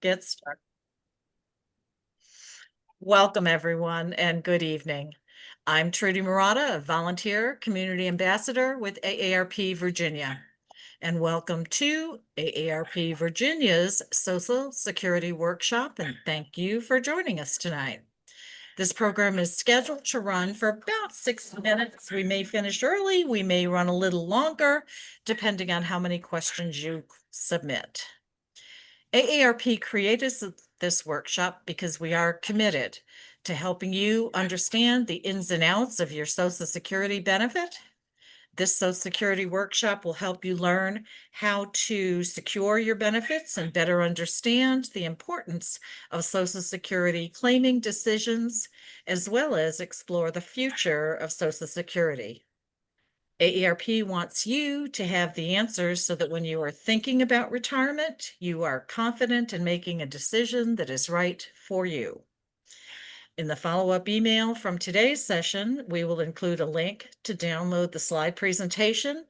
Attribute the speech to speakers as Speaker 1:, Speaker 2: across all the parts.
Speaker 1: Get started. Welcome, everyone, and good evening. I'm Trudy Murata, a volunteer community ambassador with AARP Virginia, and welcome to AARP Virginia's Social Security Workshop, and thank you for joining us tonight. This program is scheduled to run for about 6 minutes. We may finish early, we may run a little longer, depending on how many questions you submit. AARP created this workshop because we are committed to helping you understand the ins and outs of your Social Security benefit. This Social Security workshop will help you learn how to secure your benefits and better understand the importance of Social Security claiming decisions, as well as explore the future of Social Security. AARP wants you to have the answers so that when you are thinking about retirement, you are confident in making a decision that is right for you. In the follow-up email from today's session, we will include a link to download the slide presentation,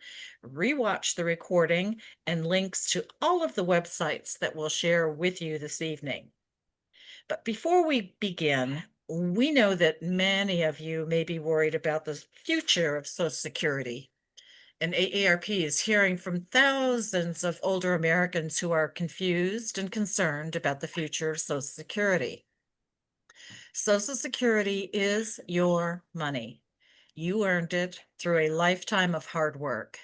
Speaker 1: rewatch the recording, and links to all of the websites that we'll share with you this evening. But before we begin, we know that many of you may be worried about the future of Social Security. And AARP is hearing from thousands of older Americans who are confused and concerned about the future of Social Security. Social Security is your money. You earned it through a lifetime of hard work.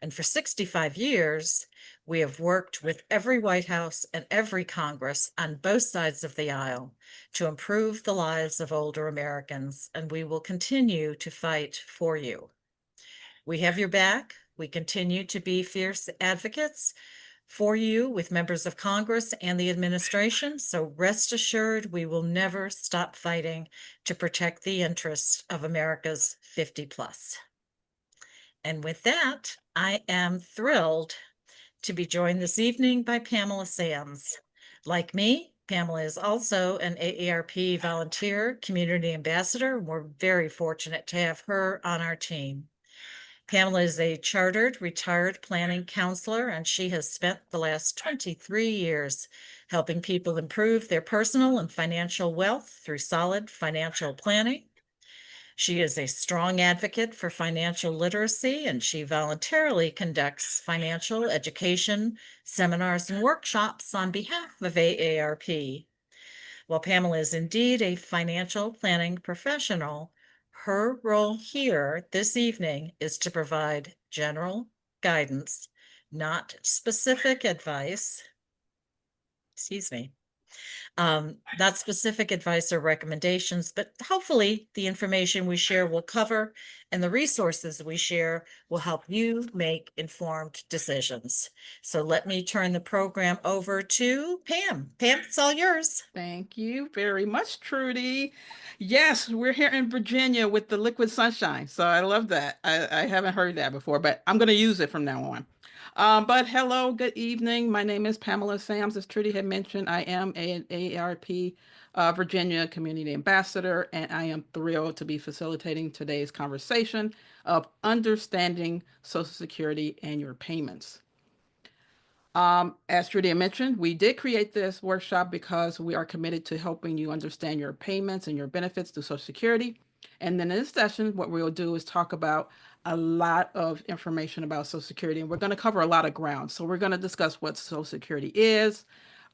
Speaker 1: And for 65 years, we have worked with every White House and every Congress on both sides of the aisle to improve the lives of older Americans, and we will continue to fight for you. We have your back. We continue to be fierce advocates for you with members of Congress and the administration. So rest assured, we will never stop fighting to protect the interests of America's 50 plus. And with that, I am thrilled to be joined this evening by Pamela Sams. Like me, Pamela is also an AARP volunteer community ambassador. We're very fortunate to have her on our team. Pamela is a chartered retired planning counselor, and she has spent the last 23 years helping people improve their personal and financial wealth through solid financial planning. She is a strong advocate for financial literacy, and she voluntarily conducts financial education seminars and workshops on behalf of AARP. While Pamela is indeed a financial planning professional, her role here this evening is to provide general guidance, not specific advice. Excuse me. Not specific advice or recommendations, but hopefully the information we share will cover and the resources we share will help you make informed decisions. So let me turn the program over to Pam. Pam, it's all yours.
Speaker 2: Thank you very much, Trudy. Yes, we're here in Virginia with the liquid sunshine. So I love that. I haven't heard that before, but I'm going to use it from now on. But hello, good evening. My name is Pamela Sams. As Trudy had mentioned, I am an AARP Virginia Community Ambassador, and I am thrilled to be facilitating today's conversation of understanding Social Security and your payments. As Trudy mentioned, we did create this workshop because we are committed to helping you understand your payments and your benefits to Social Security. And then in this session, what we'll do is talk about a lot of information about Social Security, and we're going to cover a lot of ground. So we're going to discuss what Social Security is,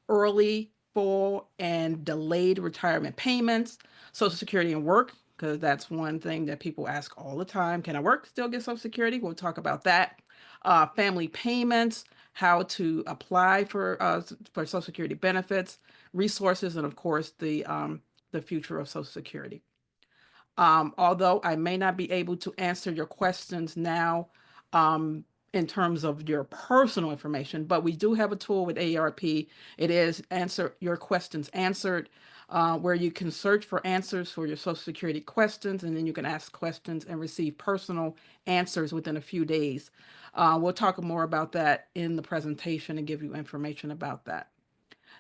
Speaker 2: early, full, and delayed retirement payments, Social Security and work, because that's one thing that people ask all the time. Can I work, still get Social Security? We'll talk about that. Family payments, how to apply for Social Security benefits, resources, and of course the future of Social Security. Although I may not be able to answer your questions now in terms of your personal information, but we do have a tool with AARP. It is Answer Your Questions Answered, where you can search for answers for your Social Security questions, and then you can ask questions and receive personal answers within a few days. We'll talk more about that in the presentation and give you information about that.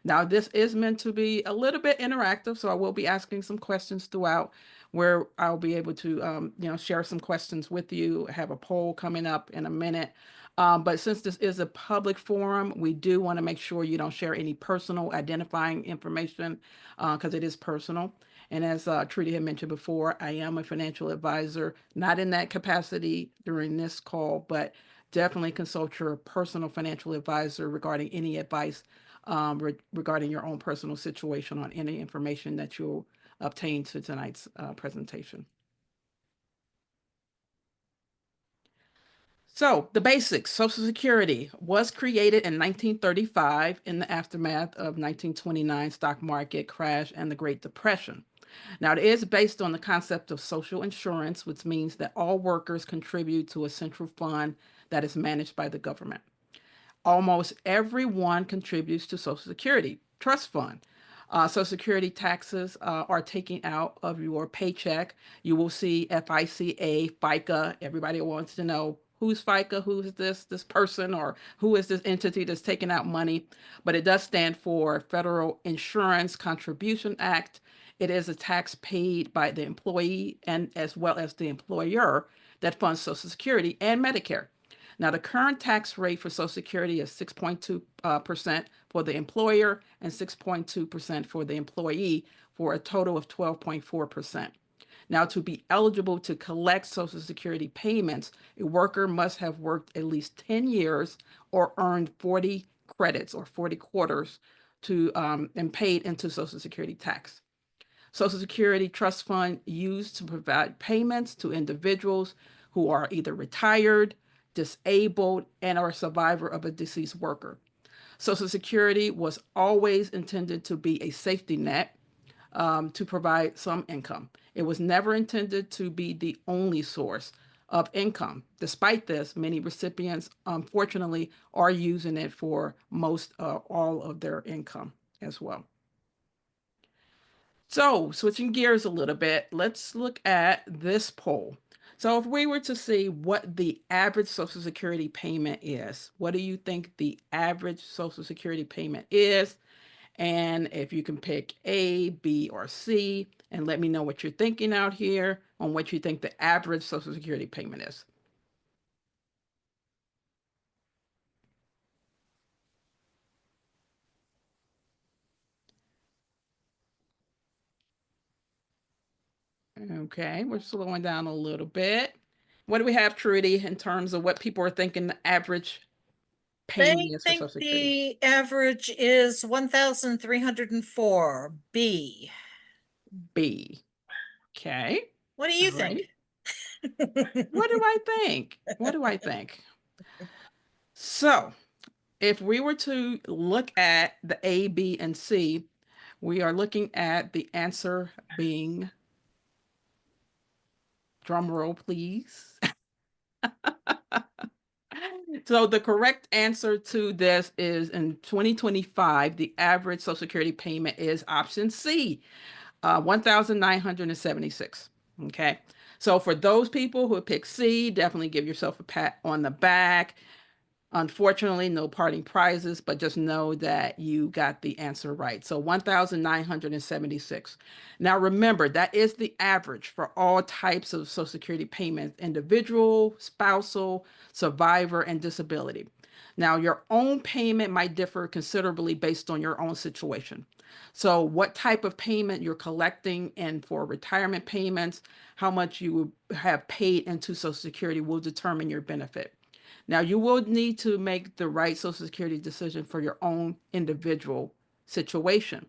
Speaker 2: Now, this is meant to be a little bit interactive, so I will be asking some questions throughout where I'll be able to, share some questions with you. I have a poll coming up in a minute. But since this is a public forum, we do want to make sure you don't share any personal identifying information because it is personal. And as Trudy had mentioned before, I am a financial advisor, not in that capacity during this call, but definitely consult your personal financial advisor regarding any advice regarding your own personal situation on any information that you'll obtain to tonight's presentation. So, the basics. Social Security was created in 1935 in the aftermath of 1929 stock market crash and the Great Depression. Now, it is based on the concept of social insurance, which means that all workers contribute to a central fund that is managed by the government. Almost everyone contributes to Social Security Trust Fund. Social Security taxes are taken out of your paycheck. You will see FICA, FICA. Everybody wants to know who's FICA, who is this person, or who is this entity that's taking out money. But it does stand for Federal Insurance Contribution Act. It is a tax paid by the employee and as well as the employer that funds Social Security and Medicare. Now, the current tax rate for Social Security is 6.2% for the employer and 6.2% for the employee, for a total of 12.4%. Now, to be eligible to collect Social Security payments, a worker must have worked at least 10 years or earned 40 credits or 40 quarters and paid into Social Security tax. Social Security Trust Fund used to provide payments to individuals who are either retired, disabled, and are a survivor of a deceased worker. Social Security was always intended to be a safety net to provide some income. It was never intended to be the only source of income. Despite this, many recipients, unfortunately, are using it for most all of their income as well. So, switching gears a little bit, let's look at this poll. So, if we were to see what the average Social Security payment is, what do you think the average Social Security payment is? And if you can pick A, B, or C, and let me know what you're thinking out here on what you think the average Social Security payment is. Okay, we're slowing down a little bit. What do we have, Trudy, in terms of what people are thinking the average
Speaker 1: They
Speaker 2: payment is for
Speaker 1: think
Speaker 2: Social Security?
Speaker 1: the average is 1,304. B.
Speaker 2: B. Okay.
Speaker 1: What do you
Speaker 2: All
Speaker 1: think?
Speaker 2: righty. What do I think? What do I think? So, if we were to look at the A, B, and C, we are looking at the answer being, drum roll, please. So, the correct answer to this is in 2025, the average Social Security payment is option C, 1,976. Okay. So, for those people who pick C, definitely give yourself a pat on the back. Unfortunately, no parting prizes, but just know that you got the answer right. So 1,976. Now remember, that is the average for all types of Social Security payments: individual, spousal, survivor, and disability. Now, your own payment might differ considerably based on your own situation. So, what type of payment you're collecting and for retirement payments, how much you have paid into Social Security will determine your benefit. Now, you will need to make the right Social Security decision for your own individual situation.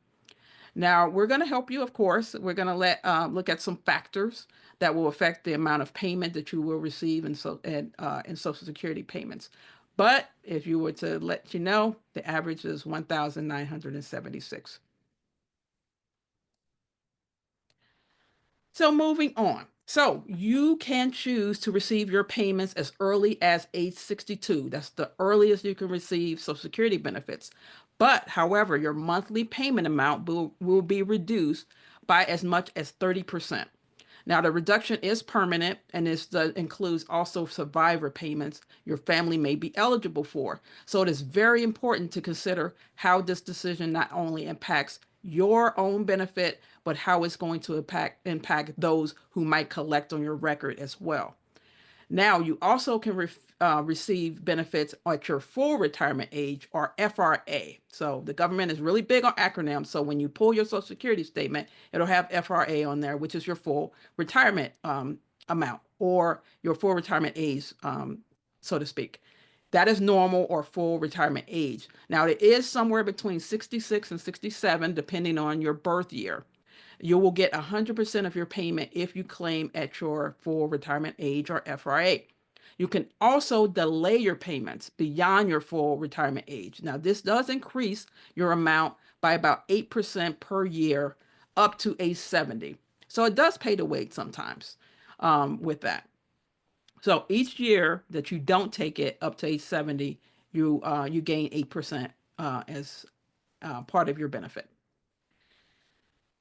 Speaker 2: Now, we're going to help you, of course. We're going to look at some factors that will affect the amount of payment that you will receive in Social Security payments. But if you were to let you know, the average is 1,976. So moving on. So you can choose to receive your payments as early as age 62. That's the earliest you can receive Social Security benefits. But however, your monthly payment amount will be reduced by as much as 30%. Now, the reduction is permanent and includes also survivor payments your family may be eligible for. So it is very important to consider how this decision not only impacts your own benefit, but how it's going to impact those who might collect on your record as well. Now, you also can receive benefits at your full retirement age, or FRA. So the government is really big on acronyms. So when you pull your Social Security statement, it'll have FRA on there, which is your full retirement amount, or your full retirement age, so to speak. That is normal or full retirement age. Now, it is somewhere between 66 and 67, depending on your birth year. You will get 100% of your payment if you claim at your full retirement age, or FRA. You can also delay your payments beyond your full retirement age. Now, this does increase your amount by about 8% per year up to age 70. So it does pay to wait sometimes with that. So each year that you don't take it up to age 70, you gain 8% as part of your benefit.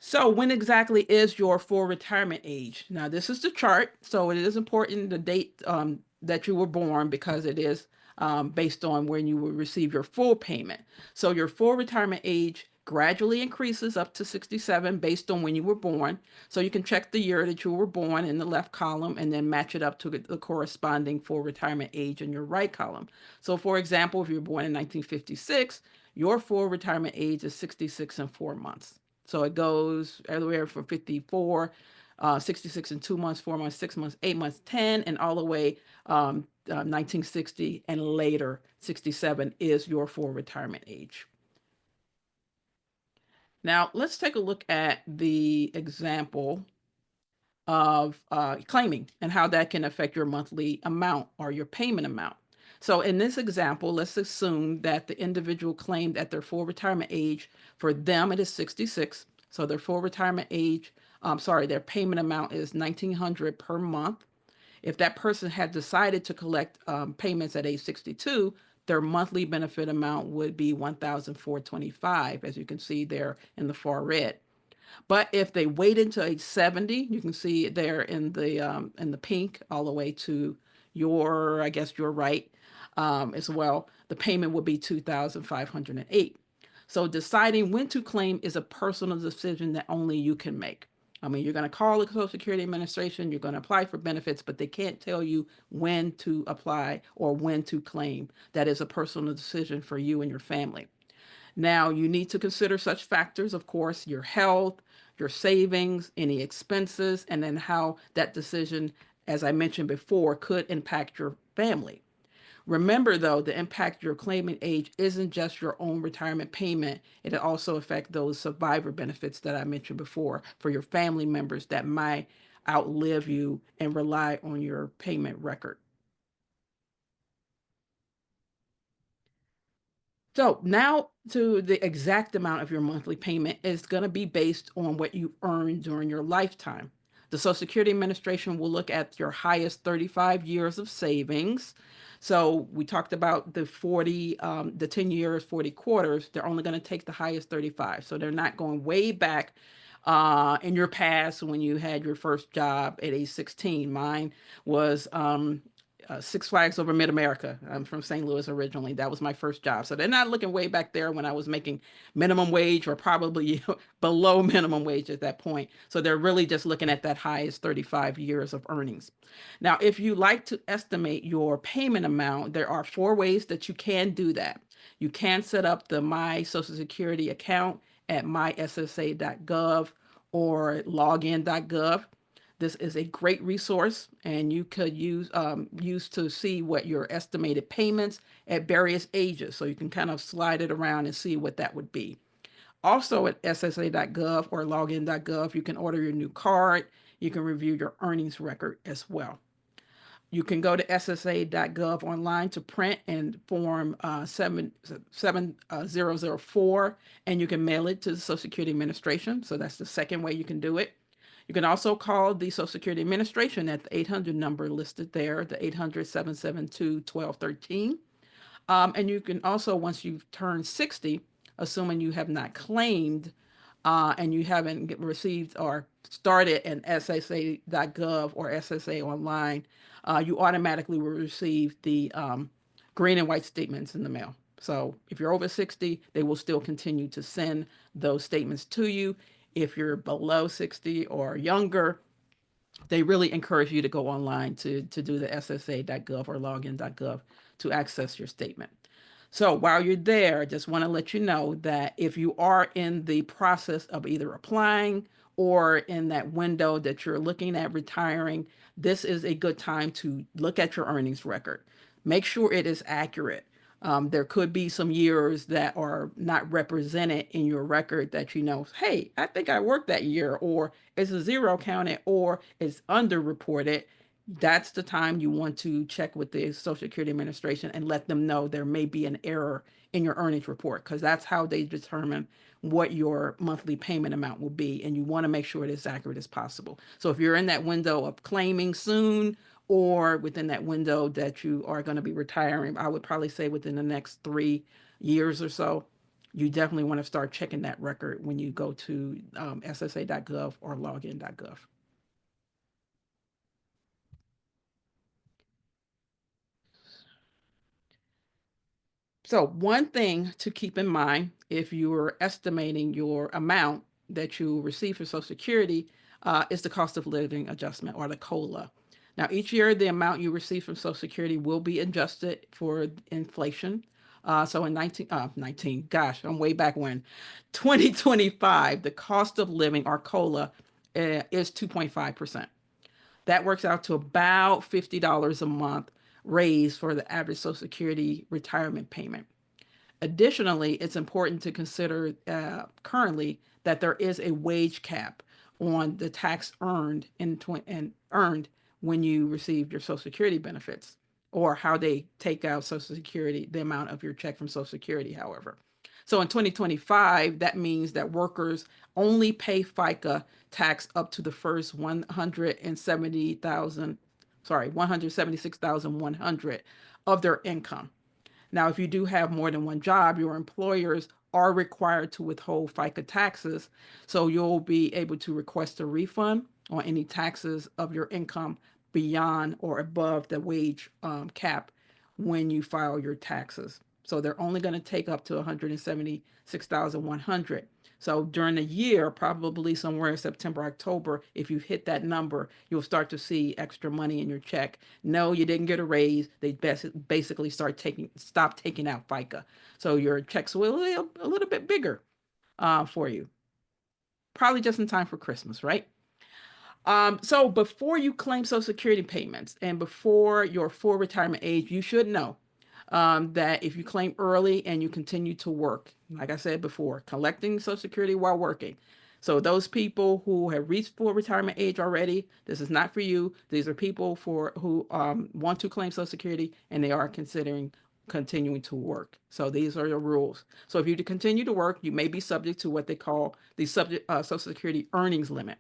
Speaker 2: So when exactly is your full retirement age? Now, this is the chart, so it is important the date that you were born, because it is based on when you will receive your full payment. So your full retirement age gradually increases up to 67 based on when you were born. So you can check the year that you were born in the left column and then match it up to the corresponding full retirement age in your right column. So for example, if you were born in 1956, your full retirement age is 66 and 4 months. So it goes everywhere from 54, 66 and 2 months, 4 months, 6 months, 8 months, 10, and all the way 1960 and later, 67 is your full retirement age. Now, let's take a look at the example of claiming and how that can affect your monthly amount or your payment amount. So in this example, let's assume that the individual claimed at their full retirement age. For them, it is 66. So their full retirement age, their payment amount is $1,900 per month. If that person had decided to collect payments at age 62, their monthly benefit amount would be $1,425, as you can see there in the far red. But if they waited until age 70, you can see it there in the pink all the way to your, I guess, your right as well. The payment would be 2,508. So deciding when to claim is a personal decision that only you can make. I mean, you're going to call the Social Security Administration, you're going to apply for benefits, but they can't tell you when to apply or when to claim. That is a personal decision for you and your family. Now, you need to consider such factors, of course, your health, your savings, any expenses, and then how that decision, as I mentioned before, could impact your family. Remember, though, the impact your claiming age isn't just your own retirement payment. It also affects those survivor benefits that I mentioned before for your family members that might outlive you and rely on your payment record. So now to the exact amount of your monthly payment is going to be based on what you earned during your lifetime. The Social Security Administration will look at your highest 35 years of savings. So we talked about the 10 years, 40 quarters. They're only going to take the highest 35. So they're not going way back in your past when you had your first job at age 16. Mine was Six Flags Over Mid America. I'm from St. Louis originally. That was my first job. So they're not looking way back there when I was making minimum wage, or probably below minimum wage at that point. So they're really just looking at that highest 35 years of earnings. Now, if you like to estimate your payment amount, there are 4 ways that you can do that. You can set up the My Social Security account at myssa.gov or login.gov. This is a great resource, and you could use to see what your estimated payments at various ages. So you can kind of slide it around and see what that would be. Also at ssa.gov or login.gov, you can order your new card. You can review your earnings record as well. You can go to ssa.gov online to print and form 7004, and you can mail it to the Social Security Administration. So that's the second way you can do it. You can also call the Social Security Administration at the 800 number listed there, the 800-772-1213. And you can also, once you've turned 60, assuming you have not claimed and you haven't received or started an SSA.gov or SSA online, you automatically will receive the green and white statements in the mail. So if you're over 60, they will still continue to send those statements to you. If you're below 60 or younger, they really encourage you to go online to do the ssa.gov or login.gov to access your statement. So while you're there, I just want to let you know that if you are in the process of either applying or in that window that you're looking at retiring, this is a good time to look at your earnings record. Make sure it is accurate. There could be some years that are not represented in your record that you know, hey, I think I worked that year, or it's a zero counted, or it's underreported. That's the time you want to check with the Social Security Administration and let them know there may be an error in your earnings report, because that's how they determine what your monthly payment amount will be. And you want to make sure it is accurate as possible. So if you're in that window of claiming soon, or within that window that you are going to be retiring, I would probably say within the next 3 years or so, you definitely want to start checking that record when you go to ssa.gov or login.gov. So, one thing to keep in mind if you are estimating your amount that you receive for Social Security is the cost of living adjustment, or the COLA. Now, each year, the amount you receive from Social Security will be adjusted for inflation. So in 19, gosh, I'm way back when, 2025, the cost of living, or COLA, is 2.5%. That works out to about $50 a month raise for the average Social Security retirement payment. Additionally, it's important to consider currently that there is a wage cap on the tax earned when you receive your Social Security benefits, or how they take out Social Security, the amount of your check from Social Security, however. So in 2025, that means that workers only pay FICA tax up to the first 176,100 of their income. Now, if you do have more than one job, your employers are required to withhold FICA taxes. So you'll be able to request a refund on any taxes of your income beyond or above the wage cap when you file your taxes. So they're only going to take up to 176,100. So during the year, probably somewhere in September, October, if you hit that number, you'll start to see extra money in your check. No, you didn't get a raise. They basically stop taking out FICA. So your checks will be a little bit bigger for you. Probably just in time for Christmas, right? So before you claim Social Security payments and before your full retirement age, you should know that if you claim early and you continue to work, like I said before, collecting Social Security while working. So those people who have reached full retirement age already, this is not for you. These are people who want to claim Social Security and they are considering continuing to work. So these are the rules. So if you continue to work, you may be subject to what they call the Social Security earnings limit.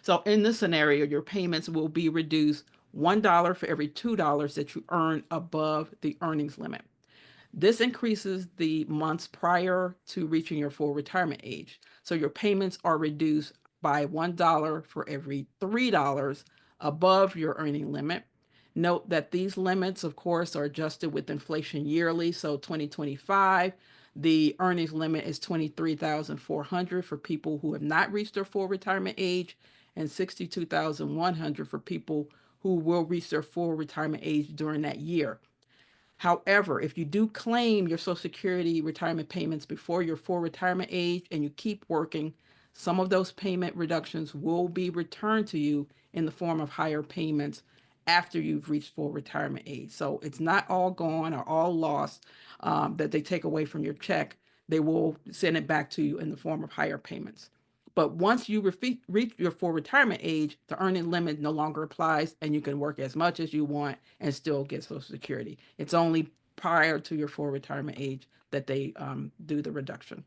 Speaker 2: So in this scenario, your payments will be reduced $1 for every $2 that you earn above the earnings limit. This increases the months prior to reaching your full retirement age. So your payments are reduced by $1 for every $3 above your earning limit. Note that these limits, of course, are adjusted with inflation yearly. So 2025, the earnings limit is 23,400 for people who have not reached their full retirement age, and 62,100 for people who will reach their full retirement age during that year. However, if you do claim your Social Security retirement payments before your full retirement age and you keep working, some of those payment reductions will be returned to you in the form of higher payments after you've reached full retirement age. So it's not all gone or all lost that they take away from your check. They will send it back to you in the form of higher payments. But once you reach your full retirement age, the earning limit no longer applies and you can work as much as you want and still get Social Security. It's only prior to your full retirement age that they do the reduction.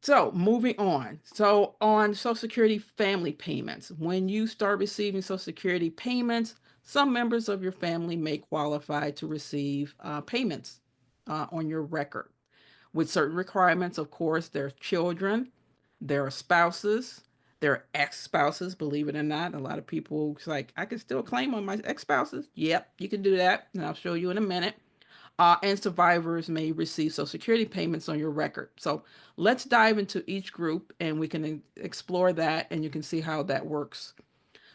Speaker 2: So moving on. So on Social Security family payments, when you start receiving Social Security payments, some members of your family may qualify to receive payments on your record with certain requirements. Of course, their children, their spouses, their ex-spouses. Believe it or not, a lot of people it's like, I can still claim on my ex-spouses. Yep, you can do that, and I'll show you in a minute. And survivors may receive Social Security payments on your record. So let's dive into each group and we can explore that and you can see how that works.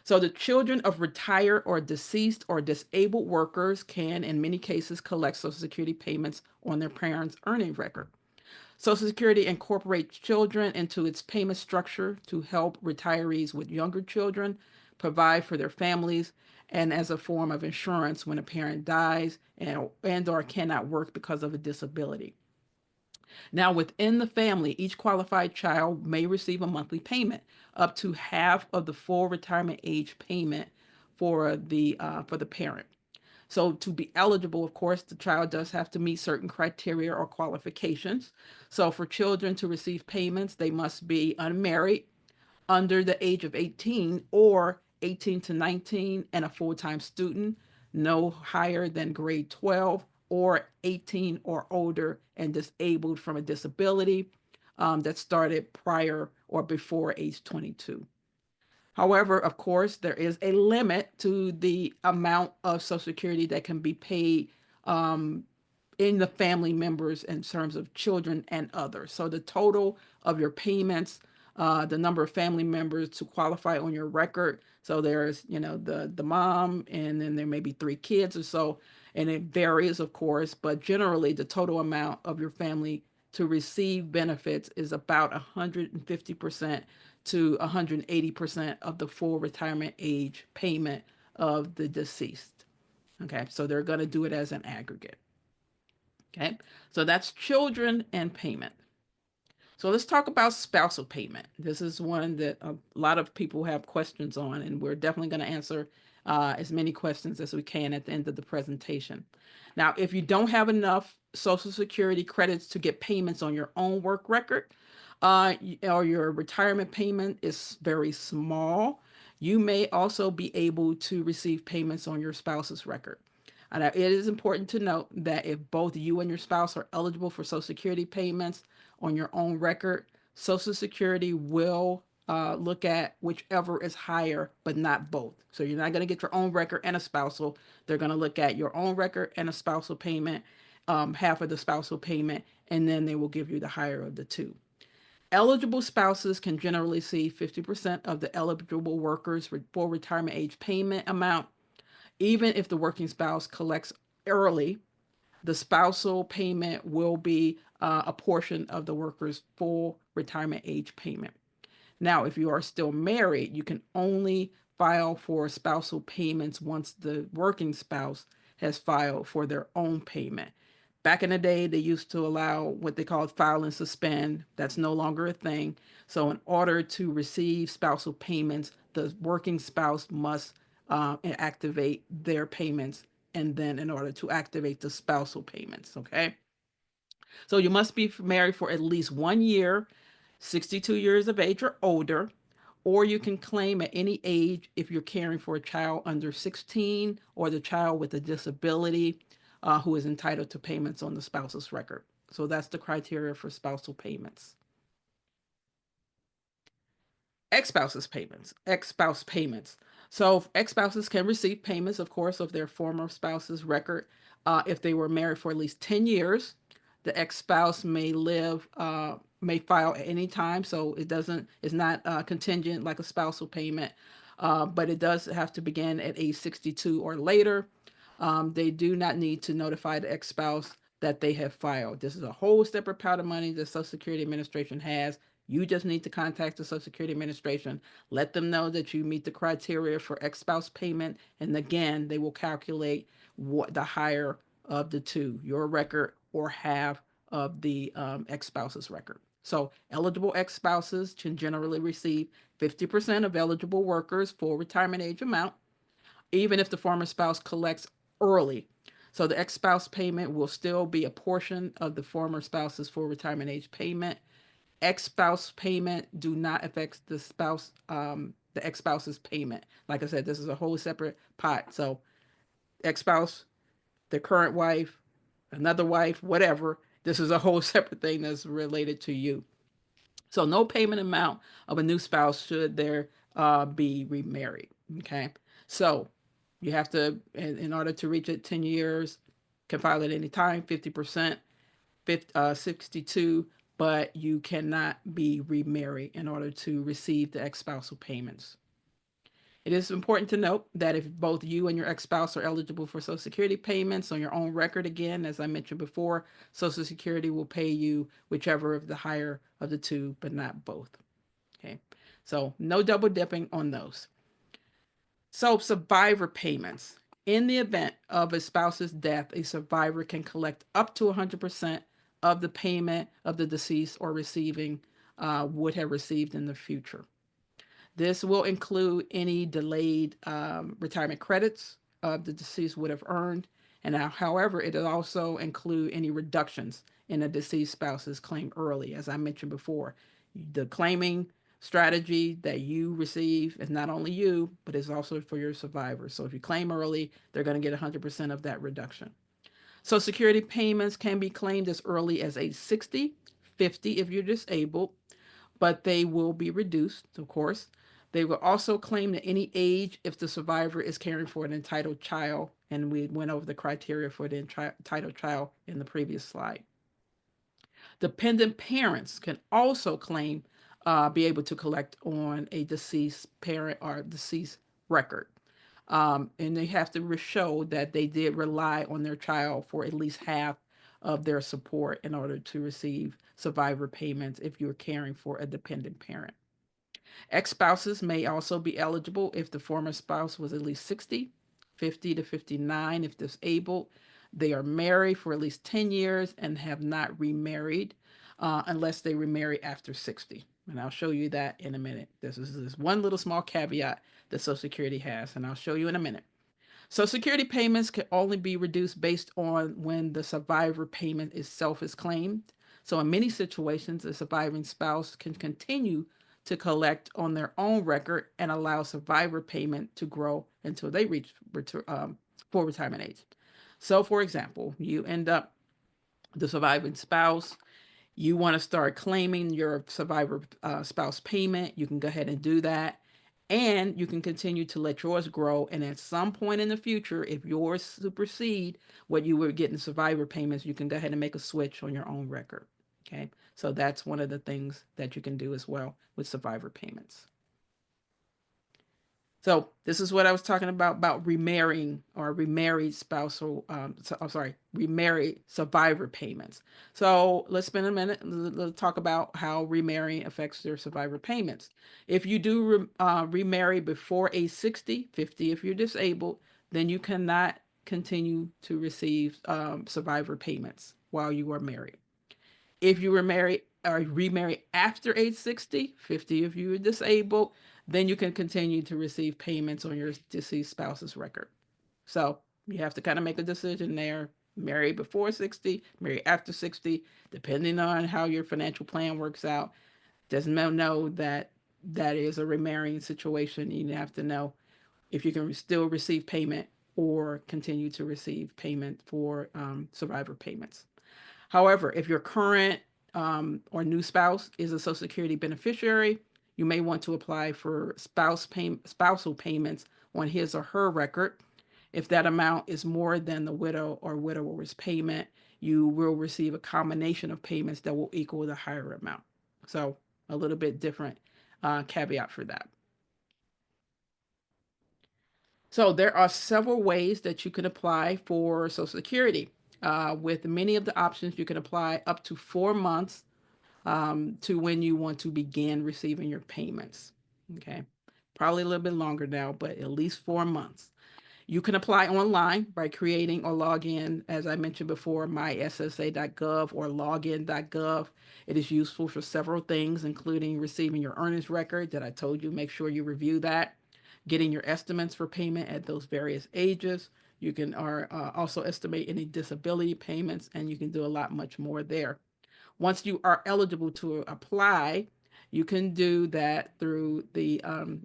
Speaker 2: So the children of retired or deceased or disabled workers can, in many cases, collect Social Security payments on their parents' earning record. Social Security incorporates children into its payment structure to help retirees with younger children, provide for their families, and as a form of insurance when a parent dies and or cannot work because of a disability. Now, within the family, each qualified child may receive a monthly payment up to half of the full retirement age payment for the parent. So to be eligible, of course, the child does have to meet certain criteria or qualifications. So for children to receive payments, they must be unmarried, under the age of 18 or 18 to 19 and a full-time student, no higher than grade 12 or 18 or older and disabled from a disability that started prior or before age 22. However, of course, there is a limit to the amount of Social Security that can be paid um, in the family members in terms of children and others. So the total of your payments, the number of family members to qualify on your record. So there's, the mom, and then there may be three kids or so, and it varies, of course, but generally the total amount of your family to receive benefits is about 150% to 180% of the full retirement age payment of the deceased. Okay, so they're going to do it as an aggregate. Okay, so that's children and payment. So let's talk about spousal payment. This is one that a lot of people have questions on, and we're definitely going to answer as many questions as we can at the end of the presentation. Now, if you don't have enough Social Security credits to get payments on your own work record, or your retirement payment is very small, you may also be able to receive payments on your spouse's record. And it is important to note that if both you and your spouse are eligible for Social Security payments on your own record, Social Security will look at whichever is higher, but not both. So you're not going to get your own record and a spousal. They're going to look at your own record and a spousal payment, half of the spousal payment, and then they will give you the higher of the two. Eligible spouses can generally see 50% of the eligible workers for retirement age payment amount. Even if the working spouse collects early, the spousal payment will be a portion of the worker's full retirement age payment. Now, if you are still married, you can only file for spousal payments once the working spouse has filed for their own payment. Back in the day, they used to allow what they called file and suspend. That's no longer a thing. So, in order to receive spousal payments, the working spouse must activate their payments, and then in order to activate the spousal payments. Okay. So, you must be married for at least 1 year, 62 years of age or older, or you can claim at any age if you're caring for a child under 16 or the child with a disability who is entitled to payments on the spouse's record. So that's the criteria for spousal payments. Ex-spouses payments, ex-spouse payments. So ex-spouses can receive payments, of course, of their former spouse's record if they were married for at least 10 years. The ex-spouse may file at any time, so it's not contingent like a spousal payment, but it does have to begin at age 62 or later. They do not need to notify the ex-spouse that they have filed. This is a whole separate pot of money the Social Security Administration has. You just need to contact the Social Security Administration, let them know that you meet the criteria for ex-spouse payment, and again, they will calculate what the higher of the two, your record or half of the ex-spouse's record. So eligible ex-spouses can generally receive 50% of eligible workers' full retirement age amount, even if the former spouse collects early. So the ex-spouse payment will still be a portion of the former spouse's full retirement age payment. Ex-spouse payment do not affect the ex-spouse's payment. Like I said, this is a whole separate pot. So ex-spouse, the current wife, another wife, whatever, this is a whole separate thing that's related to you. So no payment amount of a new spouse should there be remarried. Okay. So you have to, in order to reach it 10 years, can file at any time, 50%, 62, but you cannot be remarried in order to receive the ex-spousal payments. It is important to note that if both you and your ex-spouse are eligible for Social Security payments on your own record, again, as I mentioned before, Social Security will pay you whichever of the higher of the two, but not both. Okay, so no double dipping on those. So, survivor payments. In the event of a spouse's death, a survivor can collect up to 100% of the payment of the deceased or receiving would have received in the future. This will include any delayed retirement credits the deceased would have earned. And however, it will also include any reductions in a deceased spouse's claim early. As I mentioned before, the claiming strategy that you receive is not only you, but it's also for your survivors. So if you claim early, they're going to get 100% of that reduction. Social Security payments can be claimed as early as age 60, 50 if you're disabled, but they will be reduced, of course. They will also claim at any age if the survivor is caring for an entitled child, and we went over the criteria for the entitled child in the previous slide. Dependent parents can also claim, be able to collect on a deceased parent or deceased record. And they have to show that they did rely on their child for at least half of their support in order to receive survivor payments if you're caring for a dependent parent. Ex-spouses may also be eligible if the former spouse was at least 60, 50 to 59 if disabled. They are married for at least 10 years and have not remarried unless they remarry after 60. And I'll show you that in a minute. This is this one little small caveat that Social Security has, and I'll show you in a minute. So security payments can only be reduced based on when the survivor payment itself is claimed. So in many situations, the surviving spouse can continue to collect on their own record and allow survivor payment to grow until they reach full retirement age. So for example, you end up the surviving spouse, you want to start claiming your survivor spouse payment, you can go ahead and do that. And you can continue to let yours grow. And at some point in the future, if yours supersede what you were getting survivor payments, you can go ahead and make a switch on your own record. Okay. So that's one of the things that you can do as well with survivor payments. So this is what I was talking about remarrying or remarried spousal. I'm sorry, remarried survivor payments. So let's spend a minute. Let's talk about how remarrying affects their survivor payments. If you do remarry before age 60, 50 if you're disabled, then you cannot continue to receive survivor payments while you are married. If you were married or remarried after age 60, 50 if you were disabled, then you can continue to receive payments on your deceased spouse's record. So you have to kind of make a decision there. Marry before 60, marry after 60, depending on how your financial plan works out. Doesn't know that that is a remarrying situation. You have to know if you can still receive payment or continue to receive payment for survivor payments. However, if your current or new spouse is a Social Security beneficiary, you may want to apply for spousal payments on his or her record. If that amount is more than the widow or widower's payment, you will receive a combination of payments that will equal the higher amount. So a little bit different caveat for that. So there are several ways that you can apply for Social Security. With many of the options, you can apply up to 4 months to when you want to begin receiving your payments. Okay, probably a little bit longer now, but at least 4 months. You can apply online by creating or log in, as I mentioned before, myssa.gov or login.gov. It is useful for several things, including receiving your earnings record that I told you, make sure you review that, getting your estimates for payment at those various ages. You can also estimate any disability payments, and you can do a lot much more there. Once you are eligible to apply, you can do that through the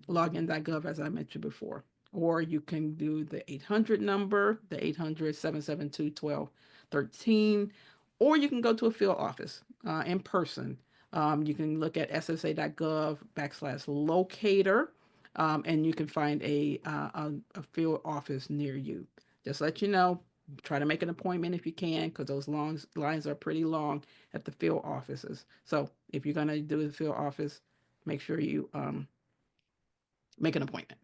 Speaker 2: login.gov, as I mentioned before. Or you can do the 800 number, the 800-772-1213, or you can go to a field office in person. You can look at ssa.gov/locator, and you can find a field office near you. Just let you know, Try to make an appointment if you can, because those long lines are pretty long at the field offices. So if you're going to do the field office, make sure you make an appointment.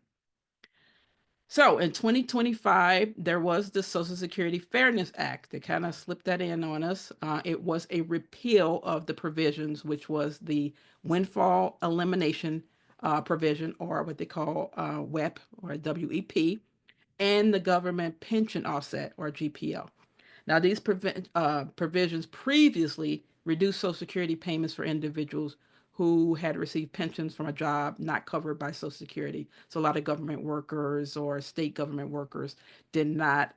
Speaker 2: So in 2025, there was the Social Security Fairness Act that kind of slipped that in on us. It was a repeal of the provisions, which was the windfall elimination provision, or what they call WEP or WEP, and the government pension offset or GPO. Now, these provisions previously reduced Social Security payments for individuals who had received pensions from a job not covered by Social Security. So, a lot of government workers or state government workers did not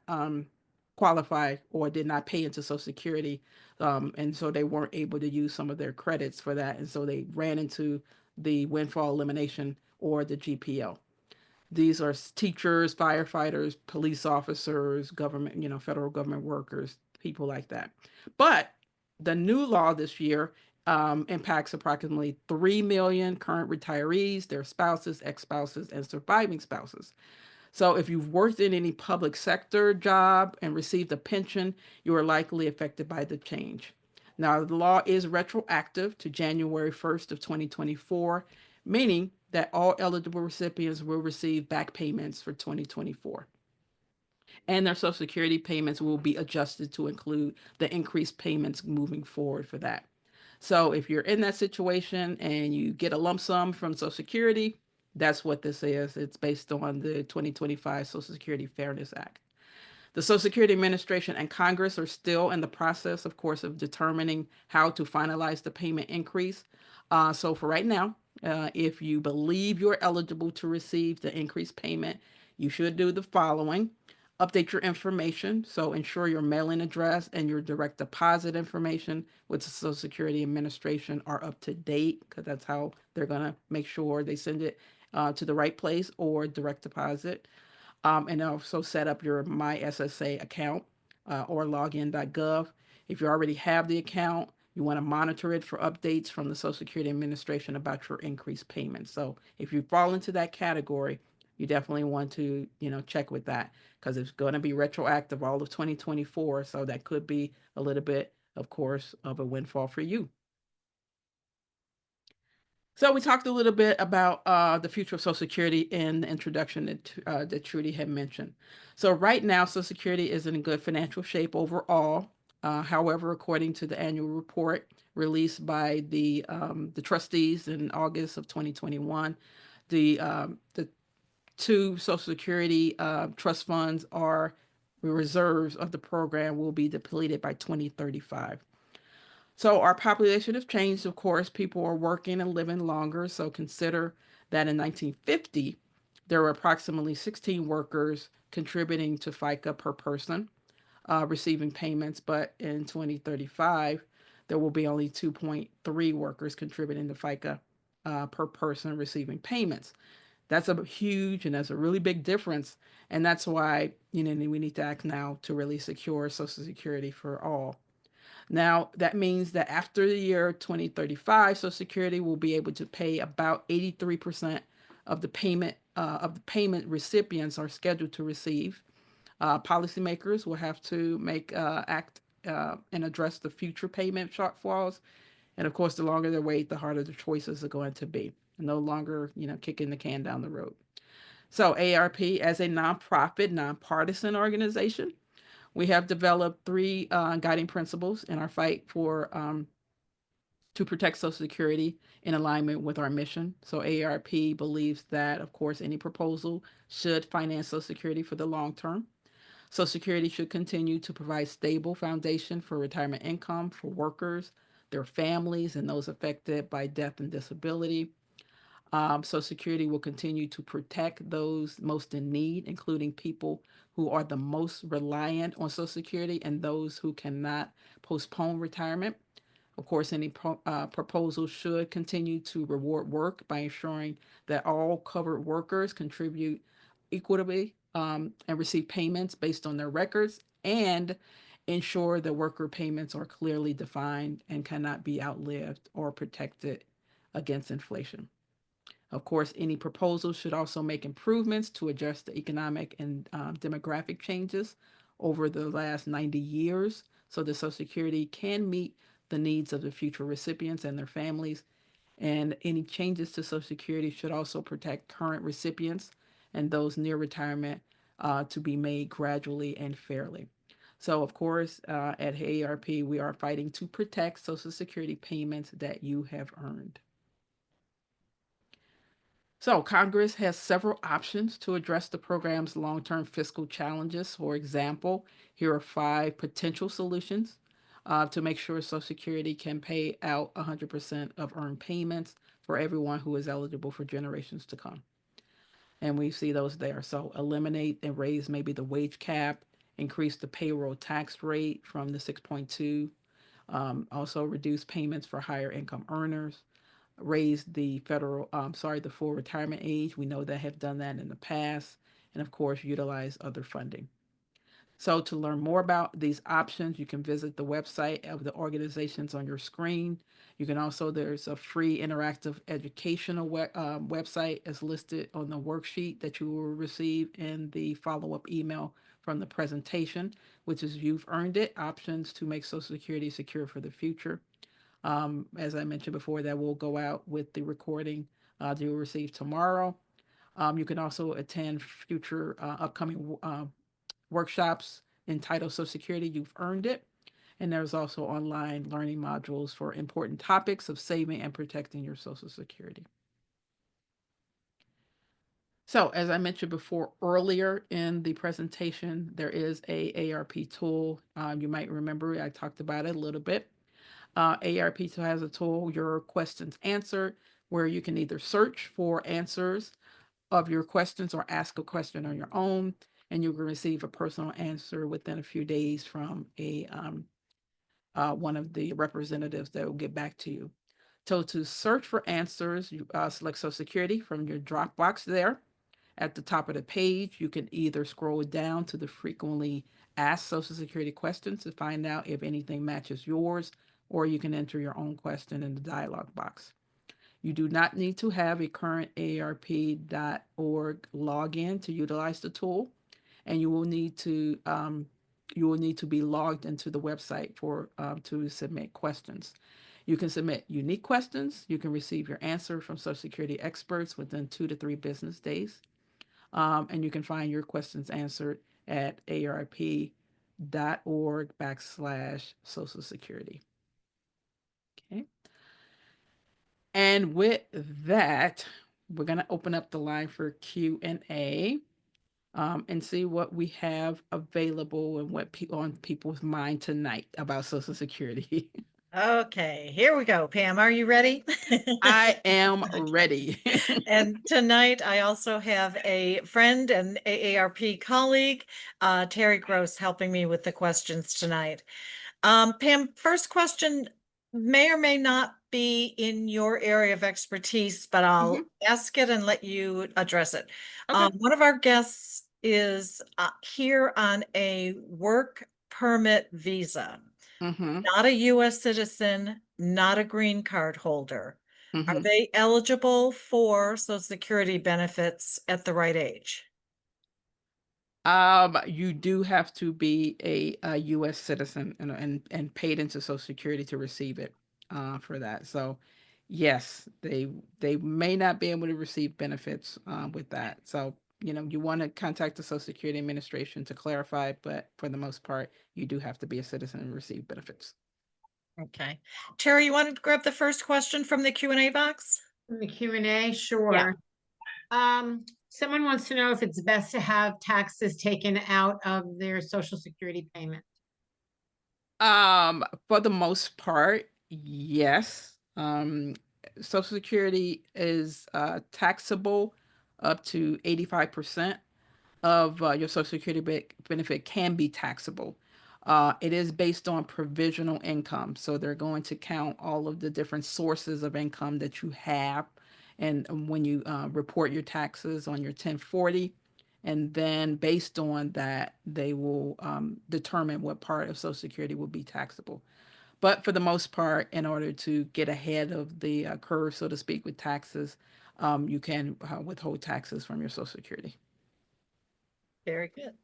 Speaker 2: qualify or did not pay into Social Security. And so they weren't able to use some of their credits for that. And so they ran into the windfall elimination or the GPO. These are teachers, firefighters, police officers, government, federal government workers, people like that. But the new law this year impacts approximately 3 million current retirees, their spouses, ex spouses, and surviving spouses. So if you've worked in any public sector job and received a pension, you are likely affected by the change. Now, the law is retroactive to January 1st of 2024, meaning that all eligible recipients will receive back payments for 2024. And their Social Security payments will be adjusted to include the increased payments moving forward for that. So if you're in that situation and you get a lump sum from Social Security, that's what this is. It's based on the 2025 Social Security Fairness Act. The Social Security Administration and Congress are still in the process, of course, of determining how to finalize the payment increase. So for right now, if you believe you're eligible to receive the increased payment, you should do the following. Update your information. So ensure your mailing address and your direct deposit information with the Social Security Administration are up to date, because that's how they're going to make sure they send it to the right place or direct deposit. And also set up your My SSA account or login.gov. If you already have the account, you want to monitor it for updates from the Social Security Administration about your increased payments. So if you fall into that category, you definitely want to, check with that, because it's going to be retroactive all of 2024. So that could be a little bit, of course, of a windfall for you. So we talked a little bit about the future of Social Security in the introduction that Trudy had mentioned. So right now, Social Security is in good financial shape overall. However, according to the annual report released by the trustees in August of 2021, the two Social Security trust funds are the reserves of the program will be depleted by 2035. So our population has changed, of course. People are working and living longer. So consider that in 1950, there were approximately 16 workers contributing to FICA per person, receiving payments. But in 2035, there will be only 2.3 workers contributing to FICA per person receiving payments. That's a huge and that's a really big difference. And that's why, we need to act now to really secure Social Security for all. Now, that means that after the year 2035, Social Security will be able to pay about 83% of the payment recipients are scheduled to receive. Policymakers will have to act and address the future payment shortfalls. And of course, the longer they wait, the harder the choices are going to be. No longer, kicking the can down the road. So AARP, as a nonprofit, nonpartisan organization, we have developed three guiding principles in our fight to protect Social Security in alignment with our mission. So AARP believes that, of course, any proposal should finance Social Security for the long term. Social Security should continue to provide stable foundation for retirement income for workers, their families, and those affected by death and disability. Social Security will continue to protect those most in need, including people who are the most reliant on Social Security and those who cannot postpone retirement. Of course, any proposal should continue to reward work by ensuring that all covered workers contribute equitably and receive payments based on their records, and ensure that worker payments are clearly defined and cannot be outlived or protected against inflation. Of course, any proposal should also make improvements to address the economic and demographic changes over the last 90 years so that Social Security can meet the needs of the future recipients and their families. And any changes to Social Security should also protect current recipients and those near retirement to be made gradually and fairly. So, of course, at AARP, we are fighting to protect Social Security payments that you have earned. So, Congress has several options to address the program's long term fiscal challenges. For example, here are five potential solutions to make sure Social Security can pay out 100% of earned payments for everyone who is eligible for generations to come. And we see those there. So, eliminate and raise maybe the wage cap, increase the payroll tax rate from the 6.2, also reduce payments for higher income earners, raise the the full retirement age. We know that have done that in the past, and of course, utilize other funding. So, to learn more about these options, you can visit the website of the organizations on your screen. You can also, there's a free interactive educational website as listed on the worksheet that you will receive in the follow up email from the presentation, which is You've Earned It Options to Make Social Security Secure for the Future. As I mentioned before, that will go out with the recording that you'll receive tomorrow. You can also attend future upcoming workshops entitled Social Security, You've Earned It. And there's also online learning modules for important topics of saving and protecting your Social Security. So, as I mentioned before earlier in the presentation, there is a AARP tool. You might remember I talked about it a little bit. AARP tool has a tool, Your Questions Answered, where you can either search for answers of your questions or ask a question on your own, and you will receive a personal answer within a few days from a one of the representatives that will get back to you. So to search for answers, you select Social Security from your Dropbox there. At the top of the page, you can either scroll down to the frequently asked Social Security questions to find out if anything matches yours, or you can enter your own question in the dialog box. You do not need to have a current AARP.org login to utilize the tool, and you will need to be logged into the website for to submit questions. You can submit unique questions. You can receive your answer from Social Security experts within 2 to 3 business days, and you can find your questions answered at AARP.org/Social Security. Okay. And with that, we're going to open up the line for Q&A and see what we have available and what on people's mind tonight about Social Security.
Speaker 1: Okay, here we go. Pam, are you ready?
Speaker 2: I am
Speaker 1: Okay.
Speaker 2: ready.
Speaker 1: And tonight I also have a friend and AARP colleague, Terry Gross, helping me with the questions tonight. Pam, first question may or may not be in your area of expertise, but I'll
Speaker 2: Mhm.
Speaker 1: ask it and let you address it.
Speaker 2: Okay.
Speaker 1: One of our guests is here on a work permit visa,
Speaker 2: Mhm.
Speaker 1: not a US citizen, not a green card holder. Are
Speaker 2: Mhm.
Speaker 1: they eligible for Social Security benefits at the right age?
Speaker 2: You do have to be a U.S. citizen and paid into Social Security to receive it for that. So, yes, they may not be able to receive benefits with that. So, you want to contact the Social Security Administration to clarify, but for the most part, you do have to be a citizen and receive benefits.
Speaker 1: Okay. Terry, you want to grab the first question from the Q&A box?
Speaker 3: In the Q&A,
Speaker 1: Yeah.
Speaker 3: sure. Someone wants to know if it's best to have taxes taken out of their Social Security payment.
Speaker 2: For the most part, yes. Social Security is taxable up to 85% of your Social Security benefit can be taxable. It is based on provisional income. So they're going to count all of the different sources of income that you have. And when you report your taxes on your 1040, and then based on that, they will determine what part of Social Security will be taxable. But for the most part, in order to get ahead of the curve, so to speak, with taxes, you can withhold taxes from your Social Security.
Speaker 1: Very good.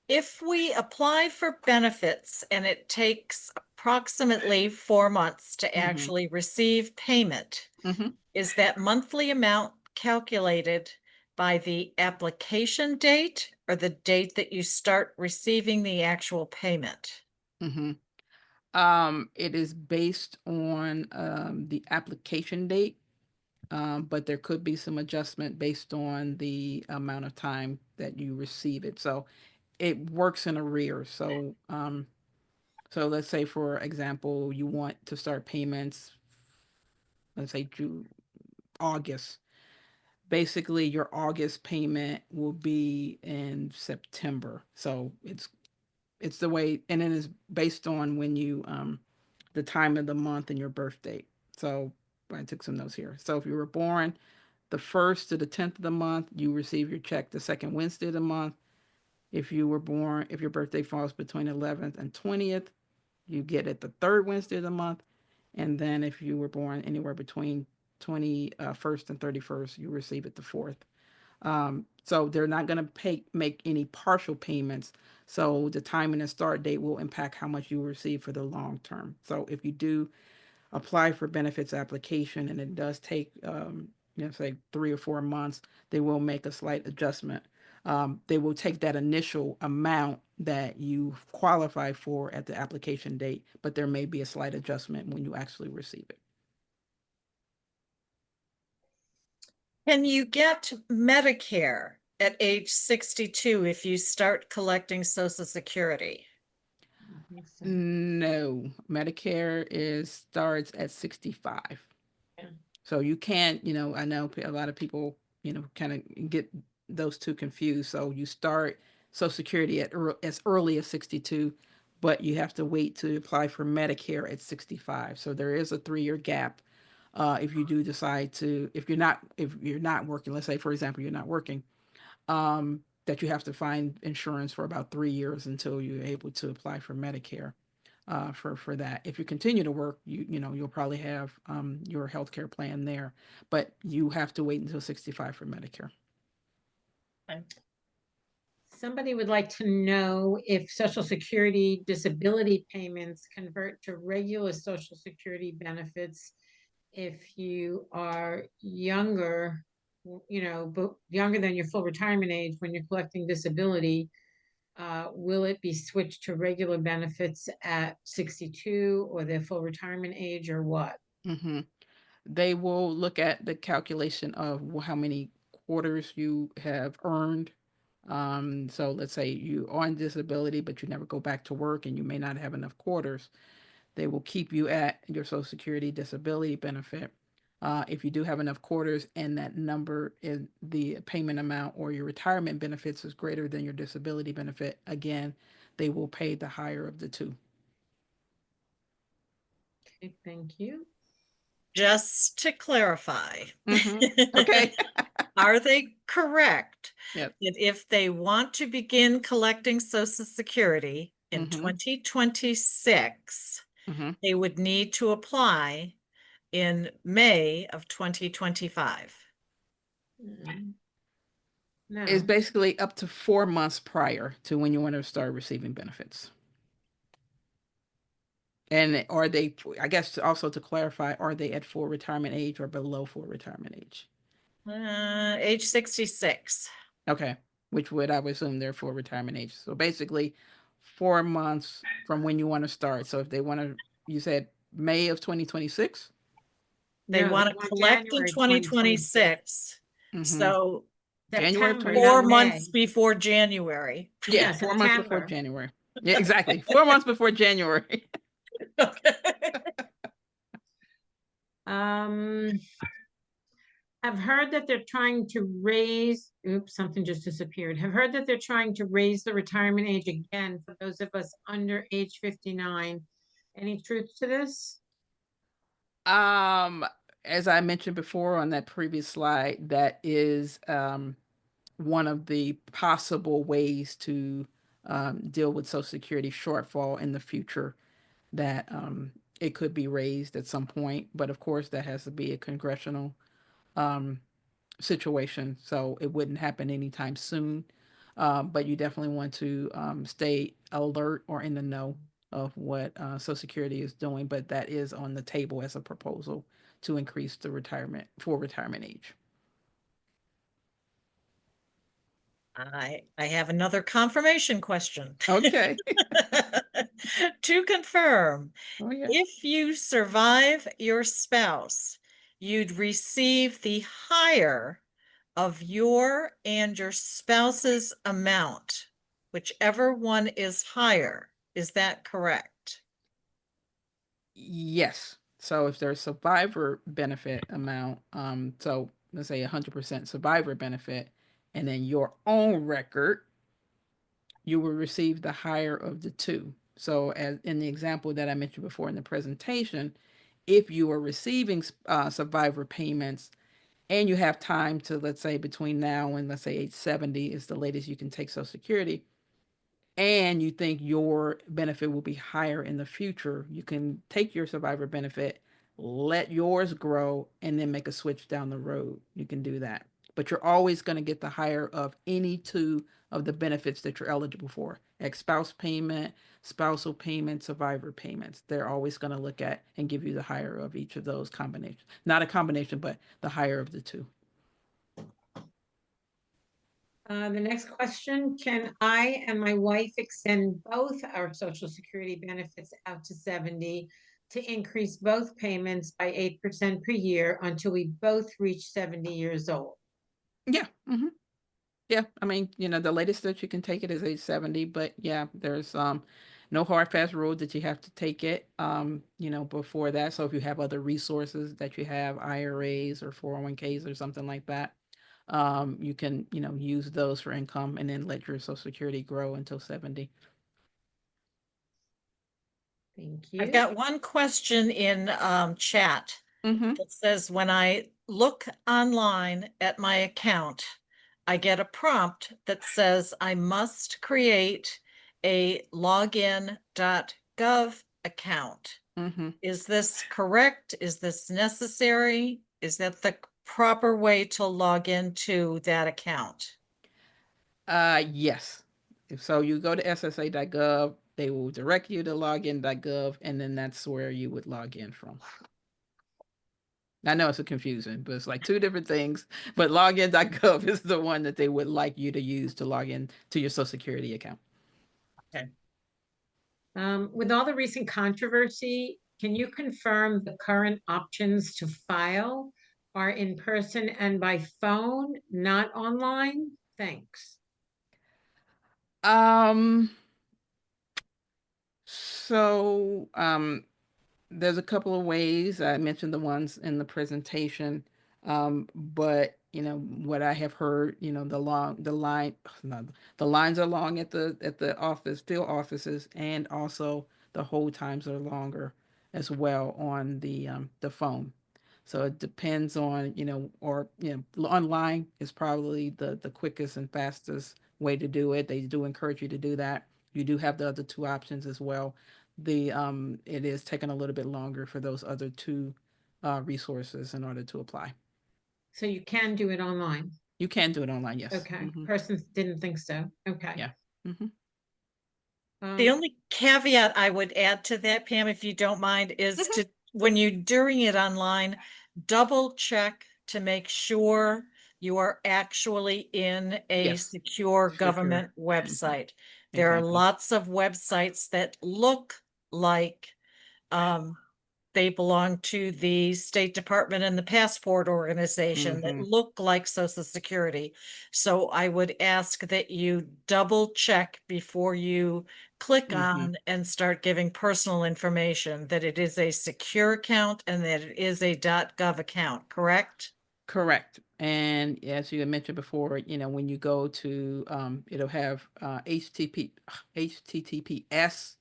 Speaker 1: If we apply for benefits and it takes approximately 4 months to
Speaker 2: Mm-hmm.
Speaker 1: actually receive payment,
Speaker 2: Mm-hmm.
Speaker 1: is that monthly amount calculated by the application date or the date that you start receiving the actual payment?
Speaker 2: Mm-hmm. It is based on the application date, but there could be some adjustment based on the amount of time that you receive it. So it works in arrears. So let's say, for example, you want to start payments, let's say August. Basically, your August payment will be in September. So it's the way, and it is based on when you the time of the month and your birth date. So I took some notes here. So if you were born the 1st to the 10th of the month, you receive your check the second Wednesday of the month. If your birthday falls between 11th and 20th, you get it the third Wednesday of the month. And then if you were born anywhere between 21st and 31st, you receive it the fourth. So they're not going to make any partial payments. So the time and the start date will impact how much you receive for the long term. So if you do apply for benefits application and it does take, say 3 or 4 months, they will make a slight adjustment. They will take that initial amount that you qualify for at the application date, but there may be a slight adjustment when you actually receive it.
Speaker 1: Can you get Medicare at age 62 if you start collecting Social Security?
Speaker 3: I think so.
Speaker 2: No, Medicare is starts at 65.
Speaker 3: Yeah.
Speaker 2: So you can't, I know a lot of people, kind of get those two confused. So you start Social Security at as early as 62, but you have to wait to apply for Medicare at 65. So there is a 3-year gap. If you do decide to, if you're not working, let's say for example you're not working, that you have to find insurance for about 3 years until you're able to apply for Medicare. For that, if you continue to work, you'll probably have your health care plan there, but you have to wait until 65 for Medicare.
Speaker 3: Somebody would like to know if Social Security disability payments convert to regular Social Security benefits if you are younger, but younger than your full retirement age when you're collecting disability. Will it be switched to regular benefits at 62 or their full retirement age or what?
Speaker 2: hmm They will look at the calculation of how many quarters you have earned. So let's say you are on disability, but you never go back to work and you may not have enough quarters. They will keep you at your Social Security disability benefit. If you do have enough quarters and that number in the payment amount or your retirement benefits is greater than your disability benefit, again, they will pay the higher of the two.
Speaker 3: Okay, thank you.
Speaker 1: Just to clarify,
Speaker 2: Okay.
Speaker 1: are they correct
Speaker 2: Yep.
Speaker 1: that if they want to begin collecting Social Security in
Speaker 2: Mm-hmm.
Speaker 1: 2026,
Speaker 2: Mm-hmm.
Speaker 1: they would need to apply in May of 2025?
Speaker 2: It's
Speaker 3: No,
Speaker 2: basically up to 4 months prior to when you want to start receiving benefits. And are they, I guess also to clarify, are they at full retirement age or below full retirement age?
Speaker 1: Age 66.
Speaker 2: Okay, which would I would assume they're full retirement age. So basically 4 months from when you want to start. So if they want to, you said May of 2026?
Speaker 1: They
Speaker 3: no, they
Speaker 1: want to
Speaker 3: want
Speaker 1: collect in
Speaker 3: January 2026.
Speaker 1: 2026.
Speaker 2: Mm-hmm.
Speaker 1: So
Speaker 2: January of
Speaker 3: September,
Speaker 2: 20.
Speaker 3: not
Speaker 1: 4 months
Speaker 3: May.
Speaker 1: before January.
Speaker 2: Yeah,
Speaker 3: Yeah,
Speaker 2: 4 months before
Speaker 3: September.
Speaker 2: January. Yeah, exactly. 4 months before January.
Speaker 1: Okay.
Speaker 3: Um, I've heard that they're trying to raise, oops, something just disappeared. Have heard that they're trying to raise the retirement age again for those of us under age 59. Any truth to this?
Speaker 2: Um, as I mentioned before on that previous slide, that is one of the possible ways to deal with Social Security shortfall in the future. That it could be raised at some point, but of course that has to be a congressional um, situation, so it wouldn't happen anytime soon. But you definitely want to stay alert or in the know of what Social Security is doing. But that is on the table as a proposal to increase the retirement age.
Speaker 1: I have another confirmation question.
Speaker 2: Okay.
Speaker 1: To confirm,
Speaker 2: Oh yeah.
Speaker 1: if you survive your spouse, you'd receive the higher of your and your spouse's amount, whichever one is higher. Is that correct?
Speaker 2: Yes. So if there's survivor benefit amount, so let's say 100% survivor benefit, and then your own record, you will receive the higher of the two. So as in the example that I mentioned before in the presentation, if you are receiving survivor payments and you have time to, let's say between now and let's say age 70 is the latest you can take Social Security, and you think your benefit will be higher in the future, you can take your survivor benefit, let yours grow, and then make a switch down the road. You can do that. But you're always going to get the higher of any two of the benefits that you're eligible for: ex spouse payment, spousal payment, survivor payments. They're always going to look at and give you the higher of each of those combinations. Not a combination, but the higher of the two.
Speaker 3: The next question, can I and my wife extend both our Social Security benefits out to 70 to increase both payments by 8% per year until we both reach 70 years old?
Speaker 2: Yeah. Yeah, I mean, the latest that you can take it is age 70, but yeah, there's no hard fast rule that you have to take it before that. So if you have other resources that you have, IRAs or 401ks or something like that, you can, use those for income and then let your Social Security grow until 70.
Speaker 3: Thank
Speaker 1: I've
Speaker 3: you.
Speaker 1: got one question in chat
Speaker 2: Mm-hmm.
Speaker 1: that says, when I look online at my account, I get a prompt that says I must create a login.gov account.
Speaker 2: Mm-hmm.
Speaker 1: Is this correct? Is this necessary? Is that the proper way to log into that account?
Speaker 2: Yes. So you go to ssa.gov, they will direct you to login.gov, and then that's where you would log in from. I know it's a confusing, but it's like two different things. But login.gov is the one that they would like you to use to log in to your Social Security account.
Speaker 1: Okay.
Speaker 3: With all the recent controversy, can you confirm the current options to file are in person and by phone, not online? Thanks.
Speaker 2: Um, so there's a couple of ways. I mentioned the ones in the presentation. But what I have heard, no, the lines are long at the office, field offices, and also the hold times are longer as well on the phone. So it depends on, or online is probably the quickest and fastest way to do it. They do encourage you to do that. You do have the other two options as well. It is taking a little bit longer for those other two resources in order to apply.
Speaker 3: So you can do it online.
Speaker 2: You can do it online, yes.
Speaker 3: Okay. Person didn't think so. Okay.
Speaker 2: Yeah. hmm
Speaker 1: The
Speaker 3: Um,
Speaker 1: only caveat I would add to that, Pam, if you don't mind, is
Speaker 2: Mhm.
Speaker 1: to, when you're doing it online, double check to make sure you are actually in a
Speaker 2: Yes.
Speaker 1: secure
Speaker 2: Secure.
Speaker 1: government website. There are
Speaker 2: Exactly.
Speaker 1: lots of websites that look like um, they belong to the State Department and the Passport Organization that
Speaker 2: hmm
Speaker 1: look like Social Security. So I would ask that you double check before you click
Speaker 2: hmm
Speaker 1: on and start giving personal information, that it is a secure account and that it is a .gov account, correct?
Speaker 2: Correct. And as you had mentioned before, when you go to, it'll have HTTPS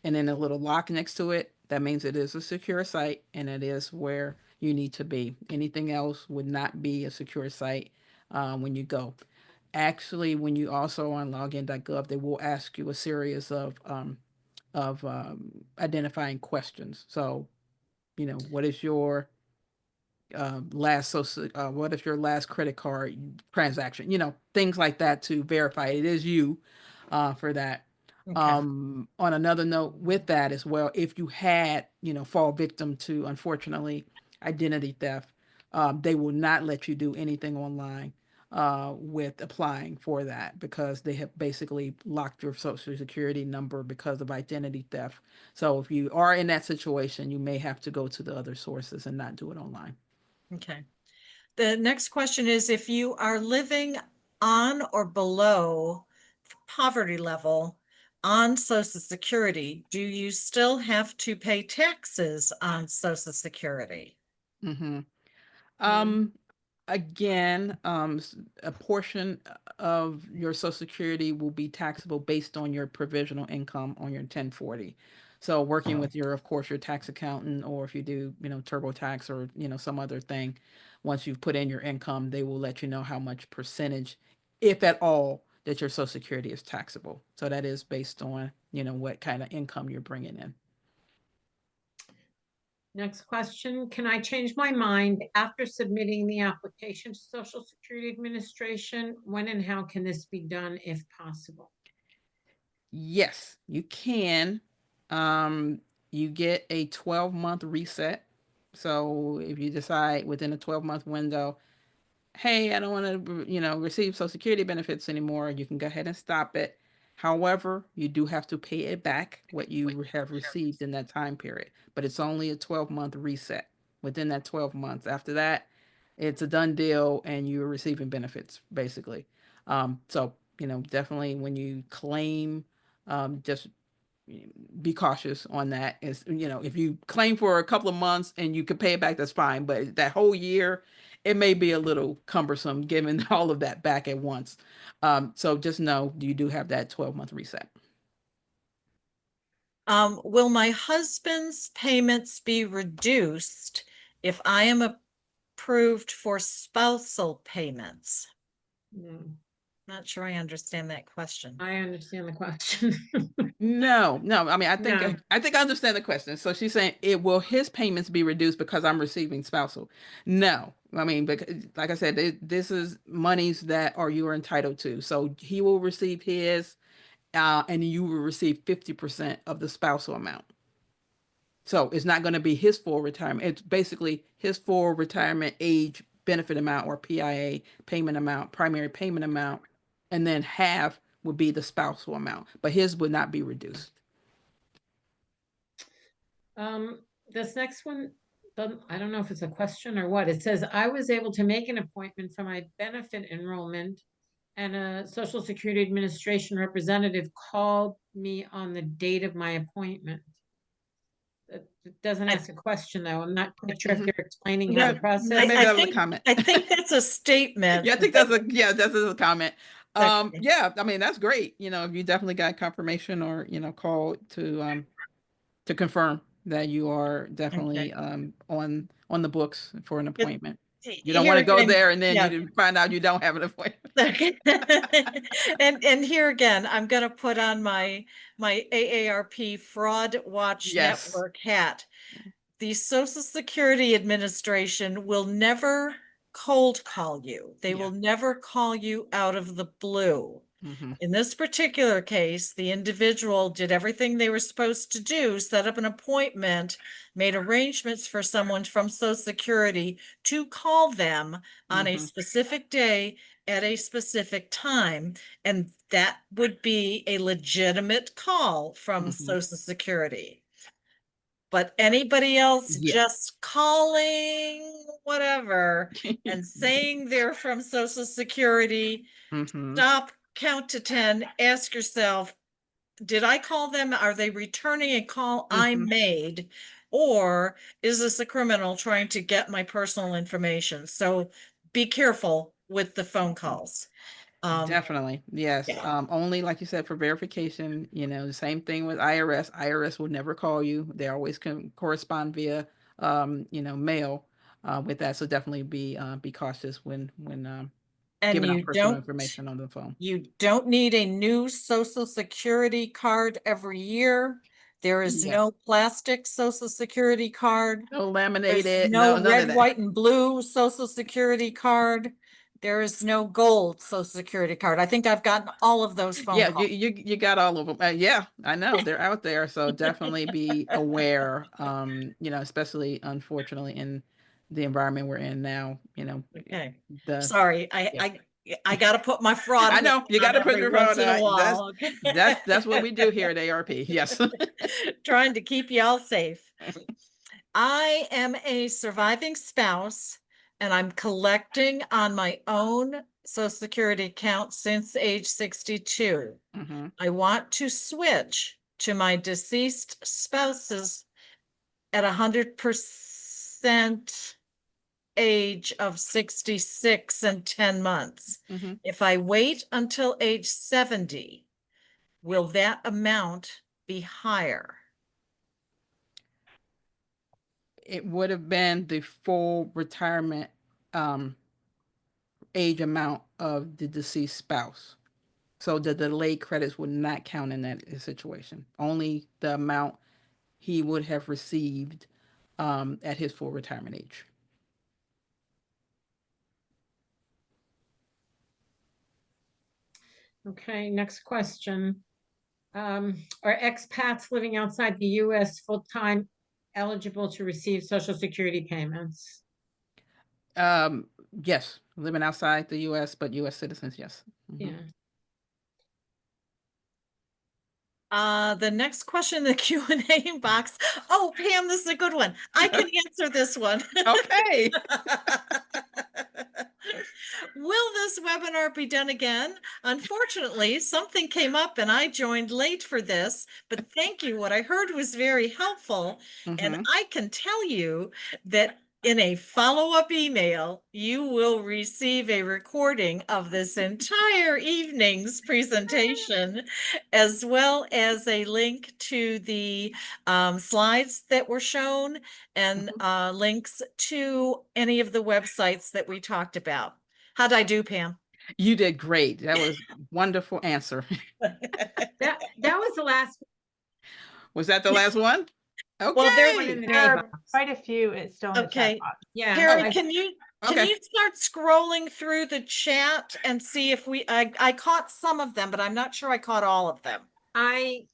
Speaker 2: and then a little lock next to it. That means it is a secure site and it is where you need to be. Anything else would not be a secure site when you go. Actually, when you also on login.gov, they will ask you a series of identifying questions. So, what is your last social, what if your last credit card transaction, things like that to verify it is you for that.
Speaker 1: Okay.
Speaker 2: On another note, with that as well, if you had, fall victim to, unfortunately, identity theft, they will not let you do anything online with applying for that because they have basically locked your social security number because of identity theft. So if you are in that situation, you may have to go to the other sources and not do it online.
Speaker 1: Okay. The next question is, if you are living on or below poverty level on Social Security, do you still have to pay taxes on Social Security?
Speaker 2: Mm-hmm.
Speaker 3: Mm.
Speaker 2: Um, Again, a portion of your Social Security will be taxable based on your provisional income on your 1040. So working with your, of course, your tax accountant, or if you do, TurboTax or, some other thing, once you've put in your income, they will let you know how much percentage, if at all, that your Social Security is taxable. So that is based on, what kind of income you're bringing in.
Speaker 3: Next question, can I change my mind after submitting the application to Social Security Administration? When and how can this be done if possible?
Speaker 2: Yes, you can. Um, you get a 12-month reset. So if you decide within a 12-month window, hey, I don't want to, receive Social Security benefits anymore, you can go ahead and stop it. However, you do have to pay it back what you have received in that time period, but it's only a 12-month reset within that 12 months. After that, it's a done deal and you're receiving benefits basically. So, definitely when you claim, just be cautious on that. Is, if you claim for a couple of months and you can pay it back, that's fine. But that whole year, it may be a little cumbersome giving all of that back at once. So just know you do have that 12-month reset.
Speaker 1: Will my husband's payments be reduced if I am approved for spousal payments?
Speaker 3: No,
Speaker 1: Not sure I understand that question.
Speaker 3: I understand the question.
Speaker 2: No, no. I mean,
Speaker 3: No.
Speaker 2: I think I understand the question. So she's saying, it will his payments be reduced because I'm receiving spousal? No, I mean, because like I said, this is monies that are you are entitled to. So he will receive his, and you will receive 50% of the spousal amount. So it's not going to be his full retirement. It's basically his full retirement age benefit amount, or PIA payment amount, primary payment amount, and then half would be the spousal amount, but his would not be reduced.
Speaker 3: This next one, I don't know if it's a question or what. It says, I was able to make an appointment for my benefit enrollment, and a Social Security Administration representative called me on the date of my appointment. It doesn't
Speaker 1: I,
Speaker 3: ask a question, though. I'm not quite sure if
Speaker 2: Mhm.
Speaker 3: they're explaining how
Speaker 2: Yeah,
Speaker 3: the
Speaker 2: yeah,
Speaker 3: process.
Speaker 2: maybe that was a comment.
Speaker 1: I think that's a statement.
Speaker 2: Yeah, I think that's a yeah, that's a comment.
Speaker 1: Okay.
Speaker 2: Yeah, I mean that's great. If you definitely got confirmation or called to confirm that you are definitely
Speaker 1: Okay.
Speaker 2: on the books for an
Speaker 1: It-
Speaker 2: appointment. You don't want
Speaker 1: Here
Speaker 2: to go
Speaker 1: again,
Speaker 2: there and then
Speaker 1: yeah.
Speaker 2: you find out you don't have an appointment.
Speaker 1: And here again, I'm gonna put on my AARP Fraud Watch
Speaker 2: Yes.
Speaker 1: Network hat. The Social Security Administration will never cold call you. They
Speaker 2: Yeah.
Speaker 1: will never call you out of the blue.
Speaker 2: Hmm.
Speaker 1: In this particular case, the individual did everything they were supposed to do, set up an appointment, made arrangements for someone from Social Security to call them on a
Speaker 2: Hmm.
Speaker 1: specific day at a specific time. And that would be a legitimate call from
Speaker 2: Hmm.
Speaker 1: Social Security. But anybody else
Speaker 2: Yeah.
Speaker 1: just calling whatever and saying they're from Social Security,
Speaker 2: Hmm.
Speaker 1: stop, count to 10, ask yourself, did I call them? Are they returning a call I
Speaker 2: Hmm.
Speaker 1: made? Or is this a criminal trying to get my personal information? So be careful with the phone calls.
Speaker 2: Definitely. Yes.
Speaker 1: Yeah.
Speaker 2: Only like you said for verification, the same thing with IRS. IRS will never call you. They always can correspond via mail with that. So definitely be cautious when
Speaker 1: And
Speaker 2: giving out personal information on the phone.
Speaker 1: you don't need a new Social Security card every year. There is
Speaker 2: Yeah.
Speaker 1: no plastic social security card.
Speaker 2: No
Speaker 1: There's
Speaker 2: laminated,
Speaker 1: no
Speaker 2: none of
Speaker 1: red,
Speaker 2: that.
Speaker 1: white, and blue social security card. There is no gold social security card. I think I've gotten all of those phone
Speaker 2: Yeah,
Speaker 1: calls.
Speaker 2: you got all of them. Yeah, I know they're out there. So definitely be aware. Especially unfortunately in the environment we're in now.
Speaker 1: Okay.
Speaker 2: The
Speaker 1: Sorry,
Speaker 2: yeah.
Speaker 1: I gotta put my fraud
Speaker 2: I know you got
Speaker 1: on
Speaker 2: to put
Speaker 1: every
Speaker 2: your
Speaker 1: once
Speaker 2: phone
Speaker 1: in a
Speaker 2: on. That's
Speaker 1: while.
Speaker 2: that's what we do here at ARP. Yes.
Speaker 1: Trying to keep y'all safe. I am a surviving spouse and I'm collecting on my own Social Security account since age 62.
Speaker 2: hmm
Speaker 1: I want to switch to my deceased spouse's at 100% age of 66 and 10 months.
Speaker 2: hmm
Speaker 1: If I wait until age 70, will that amount be higher?
Speaker 2: It would have been the full retirement um, age amount of the deceased spouse. So the delayed credits would not count in that situation. Only the amount he would have received at his full retirement age.
Speaker 3: Okay, next question. Are expats living outside the US full-time eligible to receive Social Security payments?
Speaker 2: Um, yes, living outside the U.S., but U.S. citizens, yes.
Speaker 3: Yeah.
Speaker 1: The next question in the Q&A box. Oh, Pam, this is a good one. I can answer this one.
Speaker 2: Okay.
Speaker 1: Will this webinar be done again? Unfortunately, something came up and I joined late for this, but thank you. What I heard was very helpful. And
Speaker 2: hmm
Speaker 1: I can tell you that in a follow-up email, you will receive a recording of this entire evening's presentation, as well as a link to the slides that were shown and links to any of the websites that we talked about. How'd I do, Pam?
Speaker 2: You did great. That was wonderful answer.
Speaker 3: That was the last
Speaker 2: Was that the last one?
Speaker 1: Well, there's
Speaker 3: one in
Speaker 2: Okay.
Speaker 3: the
Speaker 4: There
Speaker 3: day
Speaker 4: are
Speaker 3: box.
Speaker 4: quite a few. It's still in the chat
Speaker 1: okay.
Speaker 4: box.
Speaker 3: Yeah.
Speaker 1: Harry,
Speaker 2: Oh,
Speaker 1: can you
Speaker 2: Okay.
Speaker 1: start scrolling through the chat and see if I caught some of them, but I'm not sure I caught all of them.
Speaker 3: I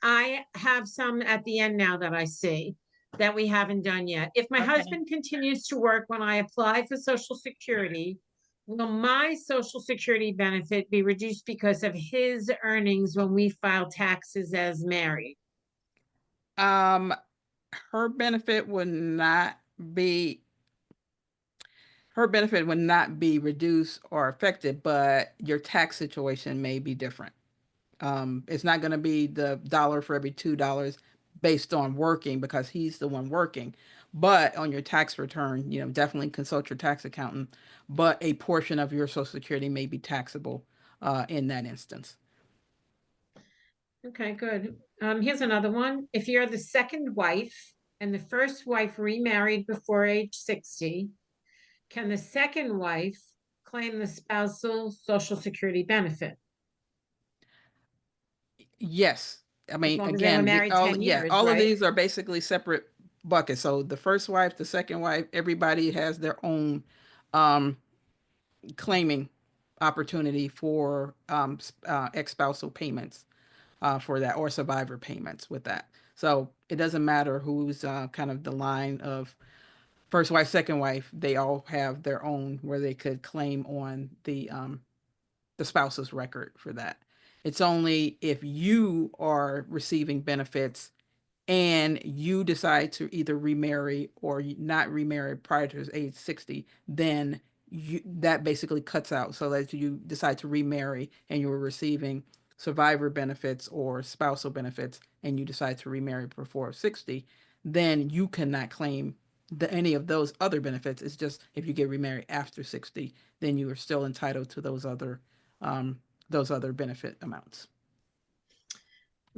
Speaker 3: have some at the end now that I see that we haven't done yet. If my
Speaker 1: Okay.
Speaker 3: husband continues to work when I apply for Social Security, will my Social Security benefit be reduced because of his earnings when we file taxes as married?
Speaker 2: Um, her benefit would not be her benefit would not be reduced or affected, but your tax situation may be different. It's not going to be the dollar for every $2 based on working because he's the one working. But on your tax return, definitely consult your tax accountant. But a portion of your Social Security may be taxable in that instance.
Speaker 3: Okay, good. Here's another one. If you're the second wife and the first wife remarried before age 60, can the second wife claim the spousal Social Security benefit?
Speaker 2: Yes. I
Speaker 3: As
Speaker 2: mean,
Speaker 3: long as they were
Speaker 2: again,
Speaker 3: married 10 years,
Speaker 2: all of
Speaker 3: right?
Speaker 2: these are basically separate buckets. So the first wife, the second wife, everybody has their own um, claiming opportunity for ex-spousal payments for that or survivor payments with that. So it doesn't matter who's kind of the line of first wife, second wife. They all have their own where they could claim on the spouse's record for that. It's only if you are receiving benefits and you decide to either remarry or not remarry prior to age 60, then that basically cuts out. So that you decide to remarry and you were receiving survivor benefits or spousal benefits and you decide to remarry before 60, then you cannot claim any of those other benefits. It's just if you get remarried after 60, then you are still entitled to those other benefit amounts.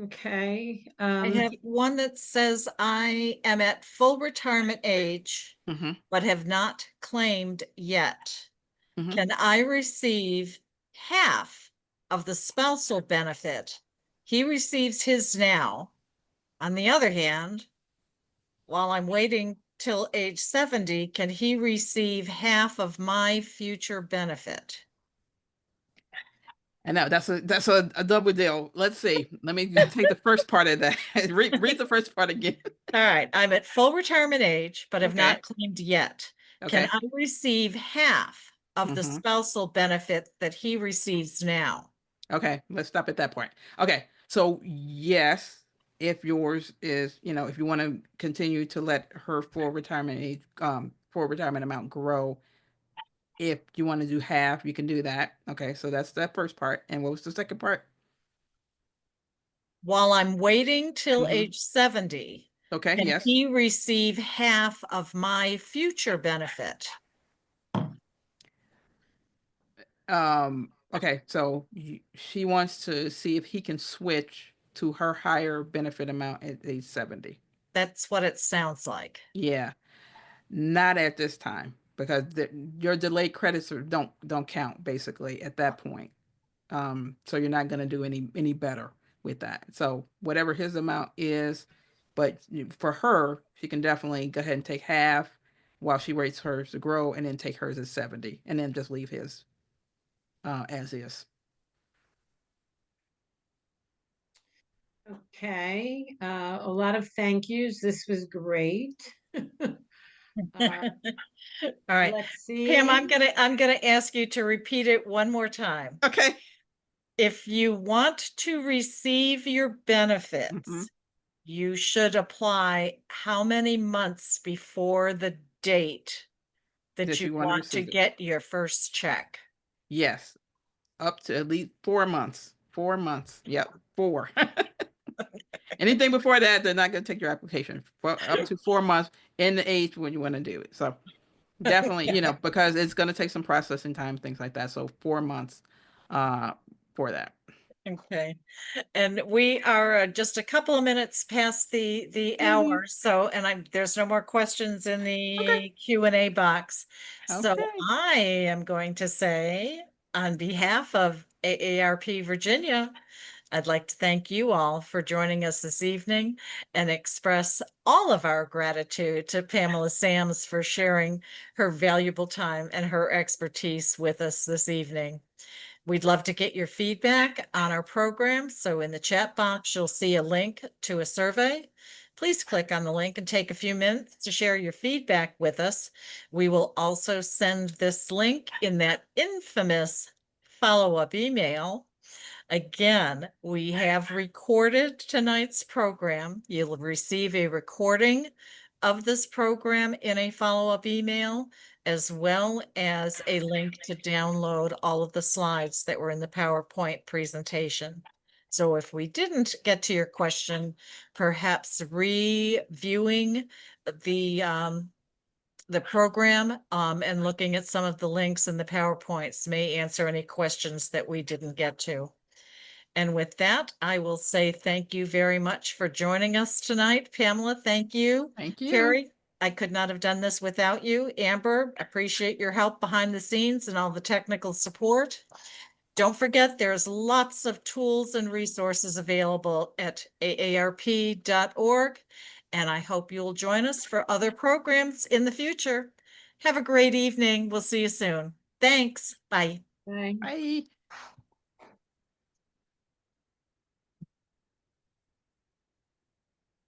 Speaker 3: Okay.
Speaker 1: I have one that says I am at full retirement age,
Speaker 2: Mm-hmm.
Speaker 1: but have not claimed yet.
Speaker 2: Mm-hmm.
Speaker 1: Can I receive half of the spousal benefit? He receives his now, On the other hand, while I'm waiting till age 70, can he receive half of my future benefit?
Speaker 2: And now that's a double deal. Let's see. Let me take the first part of that. Read the first part again.
Speaker 1: All right, I'm at full retirement age, but have
Speaker 2: Okay.
Speaker 1: not claimed yet. Can
Speaker 2: Okay.
Speaker 1: I receive half of the
Speaker 2: Hmm.
Speaker 1: spousal benefit that he receives now?
Speaker 2: Okay. Let's stop at that point. Okay. So yes, if yours is, if you want to continue to let her full retirement age, full retirement amount grow, if you want to do half, you can do that. Okay. So that's that first part. And what was the second part?
Speaker 1: While I'm waiting till
Speaker 2: Hmm.
Speaker 1: age 70,
Speaker 2: Okay.
Speaker 1: can
Speaker 2: Yes.
Speaker 1: he receive half of my future benefit?
Speaker 2: Okay, so she wants to see if he can switch to her higher benefit amount at age 70.
Speaker 1: That's what it sounds like.
Speaker 2: Yeah, not at this time because your delayed credits don't count basically at that point. So you're not going to do any better with that. So whatever his amount is, but for her, she can definitely go ahead and take half while she waits hers to grow, and then take hers at 70, and then just leave his as is.
Speaker 3: Okay, a lot of thank yous. This was great. Uh,
Speaker 1: All right.
Speaker 3: let's
Speaker 1: Pam,
Speaker 3: see.
Speaker 1: I'm gonna ask you to repeat it one more time.
Speaker 2: Okay.
Speaker 1: If you want to receive your
Speaker 2: Hmm.
Speaker 1: benefits, you should apply how many months before the date that
Speaker 2: That
Speaker 1: you
Speaker 2: you want to
Speaker 1: want to
Speaker 2: receive it.
Speaker 1: get your first check?
Speaker 2: Yes, up to at least 4 months. 4 months. Yep, four. Anything before that, they're not going to take your application. For up to 4 months in the age when you want to do it. So definitely, because it's going to take some processing time, things like that. So 4 months uh, for that.
Speaker 1: Okay. And we are just a couple of minutes past the
Speaker 2: Hmm.
Speaker 1: hour, so there's no more questions in
Speaker 2: Okay.
Speaker 1: the Q&A box. So
Speaker 2: Okay.
Speaker 1: I am going to say, on behalf of AARP Virginia, I'd like to thank you all for joining us this evening and express all of our gratitude to Pamela Sams for sharing her valuable time and her expertise with us this evening. We'd love to get your feedback on our program. So in the chat box, you'll see a link to a survey. Please click on the link and take a few minutes to share your feedback with us. We will also send this link in that infamous follow-up email. Again, we have recorded tonight's program. You'll receive a recording of this program in a follow-up email, as well as a link to download all of the slides that were in the PowerPoint presentation. So if we didn't get to your question, perhaps reviewing the program and looking at some of the links in the PowerPoints may answer any questions that we didn't get to. And with that, I will say thank you very much for joining us tonight. Pamela, thank you.
Speaker 2: Thank you.
Speaker 1: Terry, I could not have done this without you. Amber, appreciate your help behind the scenes and all the technical support. Don't forget, there's lots of tools and resources available at aarp.org. And I hope you'll join us for other programs in the future. Have a great evening. We'll see you soon. Thanks. Bye.
Speaker 3: Bye.
Speaker 2: Bye.